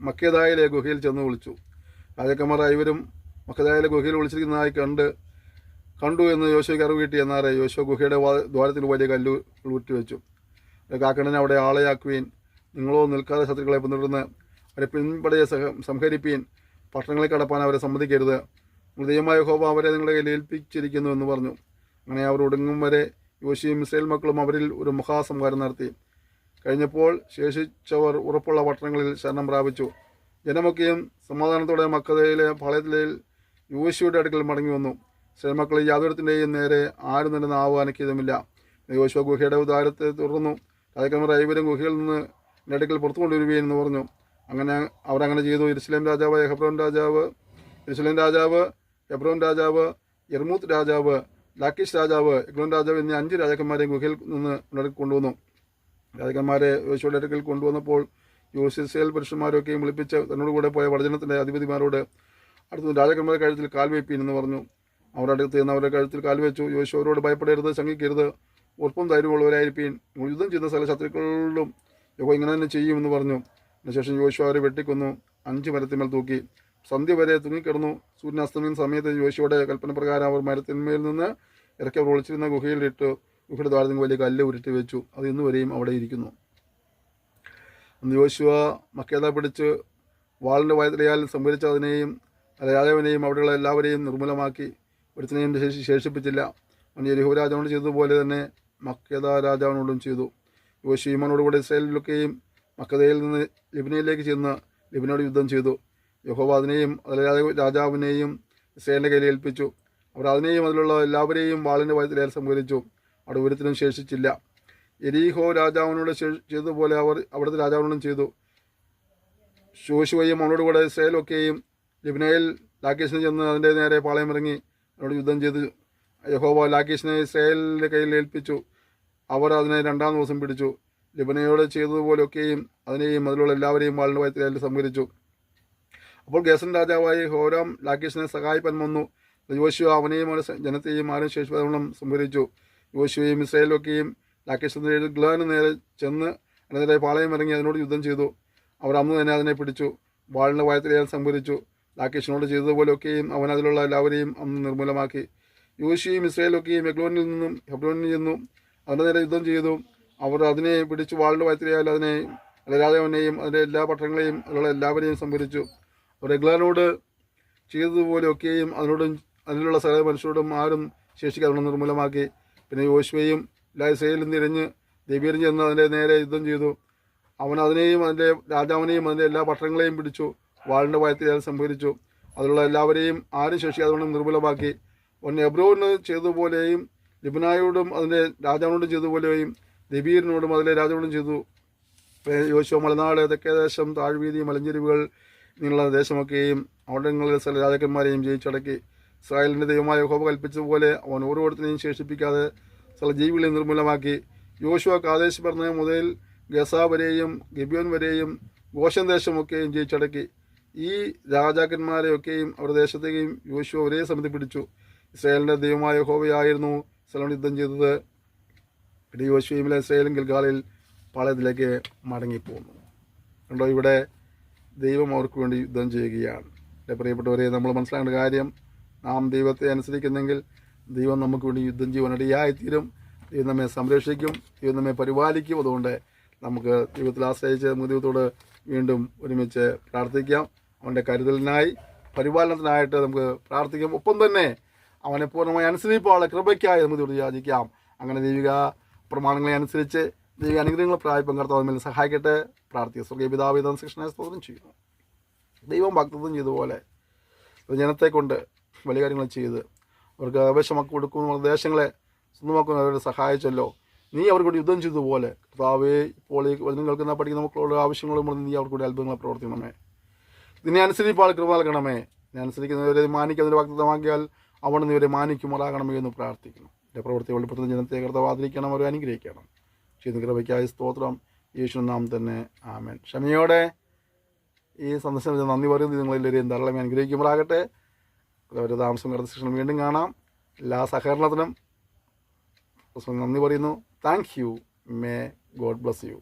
മക്കേദായിലെ ഗുഹയിൽ ചെന്ന് വിളിച്ചു. രാജാക്കന്മാർ ഐവരും മക്കേദായിലെ ഗുഹയിൽ വിളിച്ചിരിക്കുന്നതായി കണ്ടു എന്ന് യോശുവയ്ക്ക് അറിവ് കിട്ടി. എന്നാറെ യോശുവ ഗുഹയുടെ ദ്വാരത്തിൽ വലിയ കല്ല് ഊറ്റി വെച്ചു. കാക്കണനെ അവിടെ ആളെയാക്കുവീൻ, നിങ്ങളോ നിൽക്കാതെ ശത്രുക്കളെ പിന്തുടർന്ന് അവരെ പിൻപടയെ സംഹരിപ്പീൻ, പട്ടണങ്ങളിൽ കടപ്പാൻ അവരെ സമ്മതിക്കരുത്, ദൈവമായ യഹോവ അവരെ നിങ്ങളുടെ കയ്യിൽ ഏൽപ്പിച്ചിരിക്കുന്നു എന്ന് പറഞ്ഞു. അങ്ങനെ അവർ ഒടുങ്ങും വരെ യോശുവയും ഇസ്രായേൽ മക്കളും അവരിൽ ഒരു മഹാസംഹാരം നടത്തി. കഴിഞ്ഞപ്പോൾ ശേഷിച്ചവർ ഉറപ്പുള്ള പട്ടണങ്ങളിൽ ശരണം പ്രാപിച്ചു. ജനമൊക്കെയും സമാധാനത്തോടെ മക്കതയിലെ പാളയത്തിലെ യോശുവയുടെ അടുക്കൽ മടങ്ങി വന്നു. ഇസ്രായേൽ മക്കളിൽ യാതൊരുത്തിൻ്റെയും നേരെ ആരും തന്നെ നാവ് അനക്കിയതുമില്ല. യോശുവ ഗുഹയുടെ ഉദാരത്തെ തുടർന്നു. രാജാക്കന്മാർ ഐവരും ഗുഹയിൽ നിന്ന് എൻ്റെ അടുക്കൽ പുറത്തു കൊണ്ടുവരുകയും എന്ന് പറഞ്ഞു. അവരങ്ങനെ ചെയ്തു. യെരൂശലേം രാജാവ്, ഹെബ്രോൻ രാജാവ്, യർമൂത്ത് രാജാവ്, ലാക്കീഷ് രാജാവ്, എഗ്ലോൻ രാജാവ് എന്നീ 5 രാജാക്കന്മാരെയും ഗുഹയിൽ നിന്ന് അടുക്കൽ കൊണ്ടുവന്നു. രാജാക്കന്മാരെ യോശുവയുടെ അടുക്കൽ കൊണ്ടുവന്നപ്പോൾ യോശുവ പുരുഷന്മാരൊക്കെയും വിളിപ്പിച്ച് തന്നോട് കൂടെ പോയ വടജനത്തിൻ്റെ അധിപതിമാരോട് അടുത്ത് രാജാക്കന്മാരുടെ കഴുത്തിൽ കാൽവയ്പ്പീൻ എന്ന് പറഞ്ഞു. അവരുടെ അടുത്ത് നിന്ന് അവരുടെ കഴുത്തിൽ കാൽവെച്ചു. യോശുവ അവരോട് ഭയപ്പെടരുത്, ശങ്കിക്കരുത്, ഉറപ്പും ധൈര്യമുള്ളവരായിരിക്കും. യുദ്ധം ചെയ്യുന്ന സ്ഥല ശത്രുക്കളിലും യഹോവ ഇങ്ങനെ തന്നെ ചെയ്യുമെന്ന് പറഞ്ഞു. അതിനുശേഷം യോശുവ അവരെ വെട്ടിക്കൊന്നു 5 മരത്തിന്മേൽ തൂക്കി. സന്ധ്യ വരെ തൂങ്ങിക്കിടന്നു. സൂര്യൻ അസ്തമിക്കുന്ന സമയത്ത് യോശുവയുടെ കൽപ്പന പ്രകാരം അവർ മരത്തിന്മേൽ നിന്ന് ഇറക്കി അവർ ഒളിച്ചിരുന്ന ഗുഹയിലിട്ട് ഗുഹയുടെ ദ്വാരത്തിൽ വലിയ കല്ല് ഉരുട്ടി വെച്ചു. അത് ഇന്നുവരെയും അവിടെ ഇരിക്കുന്നു. അന്ന് യോശുവ മക്കേദ പിടിച്ച് വാളിൻ്റെ വയറ്റിലയാൽ സംഭരിച്ച അതിനെയും രാജാവിനെയും അവിടെയുള്ള എല്ലാവരെയും നിർമ്മൂലമാക്കി. ഒരുത്തിനെയും ശേഷിപ്പിച്ചില്ല. അവൻ യെരിഹോ രാജാവിനോട് ചെയ്തതുപോലെ തന്നെ മക്കേദ രാജാവിനോടും ചെയ്തു. യോശുവയോടുകൂടെ ഇസ്രായേലിലൊക്കെയും മക്കതയിൽ നിന്ന് ലിബ്നയിലേക്ക് ചെന്ന് ലിബ്നയോട് യുദ്ധം ചെയ്തു. യഹോവ അതിനെയും അതിലെ രാജാവിനെയും ഇസ്രായേലിൻ്റെ കയ്യിൽ ഏൽപ്പിച്ചു. അവർ അതിനെയും അതിലുള്ള എല്ലാവരെയും വാളിൻ്റെ വയറ്റിലയാൽ സംഹരിച്ചു. അവിടെ ഒരുത്തിനും ശേഷിച്ചില്ല. യെരിഹോ രാജാവിനോട് ചെയ്തതുപോലെ അവർ അവിടുത്തെ രാജാവിനോടും ചെയ്തു. യോശുവയും അവനോടുകൂടെ ഇസ്രായേലൊക്കെയും ലിബ്നയിൽ ലാക്കീഷിന് ചെന്ന് അതിൻ്റെ നേരെ പാളയമിറങ്ങി അവനോട് യുദ്ധം ചെയ്തു. യഹോവ ലാക്കീഷിനെ ഇസ്രായേലിൻ്റെ കയ്യിൽ ഏൽപ്പിച്ചു. അവർ അതിനെ 2-ാം ദിവസം പിടിച്ചു. ലിബ്നയോട് ചെയ്തതുപോലെയൊക്കെയും അതിനെയും അതിലുള്ള എല്ലാവരെയും വാളിൻ്റെ വയറ്റിൽ സംഹരിച്ചു. അപ്പോൾ ഗേസൻ രാജാവായി ഹോരാം ലാക്കീഷിനെ സഹായിപ്പാൻ വന്നു. യോശുവ അവനെയും ജനത്തെയും ആരും ശേഷിപ്പതോളം സംഹരിച്ചു. യോശുവയും ഇസ്രായേലൊക്കെയും ലാക്കീഷിന്റെ എഗ്ലോന് നേരെ ചെന്ന് അതിനെതിരെ പാളയം ഇറങ്ങി അതിനോട് യുദ്ധം ചെയ്തു. അവർ അന്ന് തന്നെ അതിനെ പിടിച്ചു. വാളിൻ്റെ വയറ്റിൽ സംഹരിച്ചു. ലാക്കീഷിനോട് ചെയ്തതുപോലെയൊക്കെയും അവൻ അതിലുള്ള എല്ലാവരെയും അന്ന് നിർമ്മൂലമാക്കി. യോശുവയും ഇസ്രായേലൊക്കെയും എഗ്ലോനിൽ നിന്നും ഹെബ്രോനിൽ ചെന്നു അതിൻ്റെ നേരെ യുദ്ധം ചെയ്തു. അവർ അതിനെ പിടിച്ചു വാളിൻ്റെ വയറ്റിലായാൽ അതിനെ രാജാവിനെയും അതിൻ്റെ എല്ലാ പട്ടണങ്ങളെയും അതിലുള്ള എല്ലാവരെയും സംഹരിച്ചു. അവർ എഗ്ലോനോട് ചെയ്തതുപോലെയൊക്കെയും അതിലുള്ള സകല മനുഷ്യരോടും ആരും ശേഷിക്കാതെ നിർമ്മൂലമാക്കി. പിന്നെ യോശുവയും ഇസ്രായേലും തിരിഞ്ഞ് ദെബീറിൽ ചെന്ന് അതിൻ്റെ നേരെ യുദ്ധം ചെയ്തു. അവൻ അതിനെയും അതിൻ്റെ രാജാവിനെയും അതിൻ്റെ എല്ലാ പട്ടണങ്ങളെയും പിടിച്ചു വാളിൻ്റെ വയറ്റിൽ സംഹരിച്ചു. അതിലുള്ള എല്ലാവരെയും ആരും ശേഷിക്കാതെ നിർമ്മൂലമാക്കി. അവൻ എബ്രോന് ചെയ്തതുപോലെയും ലിബ്നായോടും അതിൻ്റെ രാജാവിനോടും ചെയ്തതുപോലെയും ദെബീറിനോടും അതിലെ രാജാവിനോടും ചെയ്തു. യോശുവ മലനാട്, തെക്കേദേശം, താഴ്വീതി, മലഞ്ചെരിവുകൾ ഇങ്ങനെയുള്ള ദേശമൊക്കെയും അവിടങ്ങളിലെ സ്ഥല രാജാക്കന്മാരെയും ജയിച്ചടക്കി. ഇസ്രായേലിൻ്റെ ദൈവമായ യഹോവ കൽപ്പിച്ചതുപോലെ അവൻ ഓരോരുത്തരെയും ശേഷിപ്പിക്കാതെ സ്ഥല ജീവികളെ നിർമ്മൂലമാക്കി. യോശുവ കാദേശ് ബർന്നേ മുതൽ ഗസ വരെയും ഗിബിയോൻ വരെയും ഗോശൻ ദേശമൊക്കെയും ജയിച്ചടക്കി. ഈ രാജാക്കന്മാരെയൊക്കെയും അവരുടെ ദേശത്തേക്കും യോശുവ ഒരേ സമയത്ത് പിടിച്ചു. ഇസ്രായേലിൻ്റെ ദൈവമായ യഹോവയായിരുന്നു ഇസ്രായേൽ യുദ്ധം ചെയ്തത്. പിന്നെ യോശുവയിലെ ഇസ്രായേലും ഗിൽഗാലിൽ പാളയത്തിലേക്ക് മടങ്ങിപ്പോന്നു. കണ്ടോ, ഇവിടെ ദൈവം അവർക്ക് വേണ്ടി യുദ്ധം ചെയ്യുകയാണ്. എൻ്റെ പ്രിയപ്പെട്ടവരെ, നമ്മൾ മനസ്സിലാക്കേണ്ട കാര്യം, നാം ദൈവത്തെ അനുസരിക്കുന്നെങ്കിൽ ദൈവം നമുക്ക് വേണ്ടി യുദ്ധം ചെയ്യുവാനിടയായിത്തീരും. ദൈവം നമ്മെ സംരക്ഷിക്കും, ദൈവം നമ്മെ പരിപാലിക്കും. അതുകൊണ്ട് നമുക്ക് ദൈവത്തിൽ ആശ്രയിച്ച് നമുക്ക് ദൈവത്തോട് വീണ്ടും ഒരുമിച്ച് പ്രാർത്ഥിക്കാം. അവൻ്റെ കരുതലിനായി, പരിപാലനത്തിനായിട്ട് നമുക്ക് പ്രാർത്ഥിക്കാം. ഒപ്പം തന്നെ അവനെ പൂർണ്ണമായി അനുസരിപ്പാനുള്ള കൃപയ്ക്കായി നമുക്ക് ദൈവത്തോട് യാചിക്കാം. അങ്ങനെ ദൈവിക പ്രമാണങ്ങളെ അനുസരിച്ച് ദൈവിക അനുഗ്രഹങ്ങൾ പ്രാപിപ്പം കർത്താവ് മേൽ സഹായിക്കട്ടെ. പ്രാർത്ഥിക്കുക. സ്വർഗീയ പിതാവേ, ശിക്ഷണയെ സ്തോത്രം ചെയ്യുന്നു. ദൈവം വാഗ്ദത്തം ചെയ്തതുപോലെ ജനത്തെ കൊണ്ട് വലിയ കാര്യങ്ങൾ ചെയ്ത് അവർക്ക് ആവശ്യമാക്കി കൊടുക്കുന്ന ദേശങ്ങളെ സ്വന്തമാക്കുന്ന അവരെ സഹായിച്ചല്ലോ. നീ അവർക്ക് കൂടി യുദ്ധം ചെയ്തതുപോലെ കർത്താവേ, ഇപ്പോൾ ഈ വചനം കേൾക്കുന്ന പഠിക്കുന്ന മക്കളുടെ ആവശ്യങ്ങളും നീ അവർക്ക് കൂടി അത്ഭുതങ്ങളെ പ്രവർത്തിക്കണമേ. ഇതിനെ അനുസരിപ്പാൾ കൃപ നൽകണമേ. ഇതിനെ അനുസരിക്കുന്നവരെ മാനിക്കുന്നതിന് വാഗ്ദത്തമാക്കിയാൽ അവിടെ ഇവരെ മാനിക്കുമാറാകണമേ എന്ന് പ്രാർത്ഥിക്കുന്നു. എൻ്റെ പ്രവൃത്തി വെളിപ്പെടുത്തുന്ന ജനത്തെ കർത്താവ് ആദരിക്കണം, അവരെ അനുഗ്രഹിക്കണം. ചെയ്യുന്ന കൃപയ്ക്കായി സ്തോത്രം. യേശു നാം തന്നെ ആമേൻ. ക്ഷമയോടെ ഈ സന്ദർശനത്തിന് നന്ദി പറയുന്നത് നിങ്ങളെല്ലാവരെയും ധാരാളം അനുഗ്രഹിക്കുമാറാകട്ടെ. അവരുടെ താമസം കടന്ന ശേഷം വീണ്ടും കാണാം. എല്ലാ സഹകരണത്തിനും നന്ദി പറയുന്നു. Thank you. May God bless you.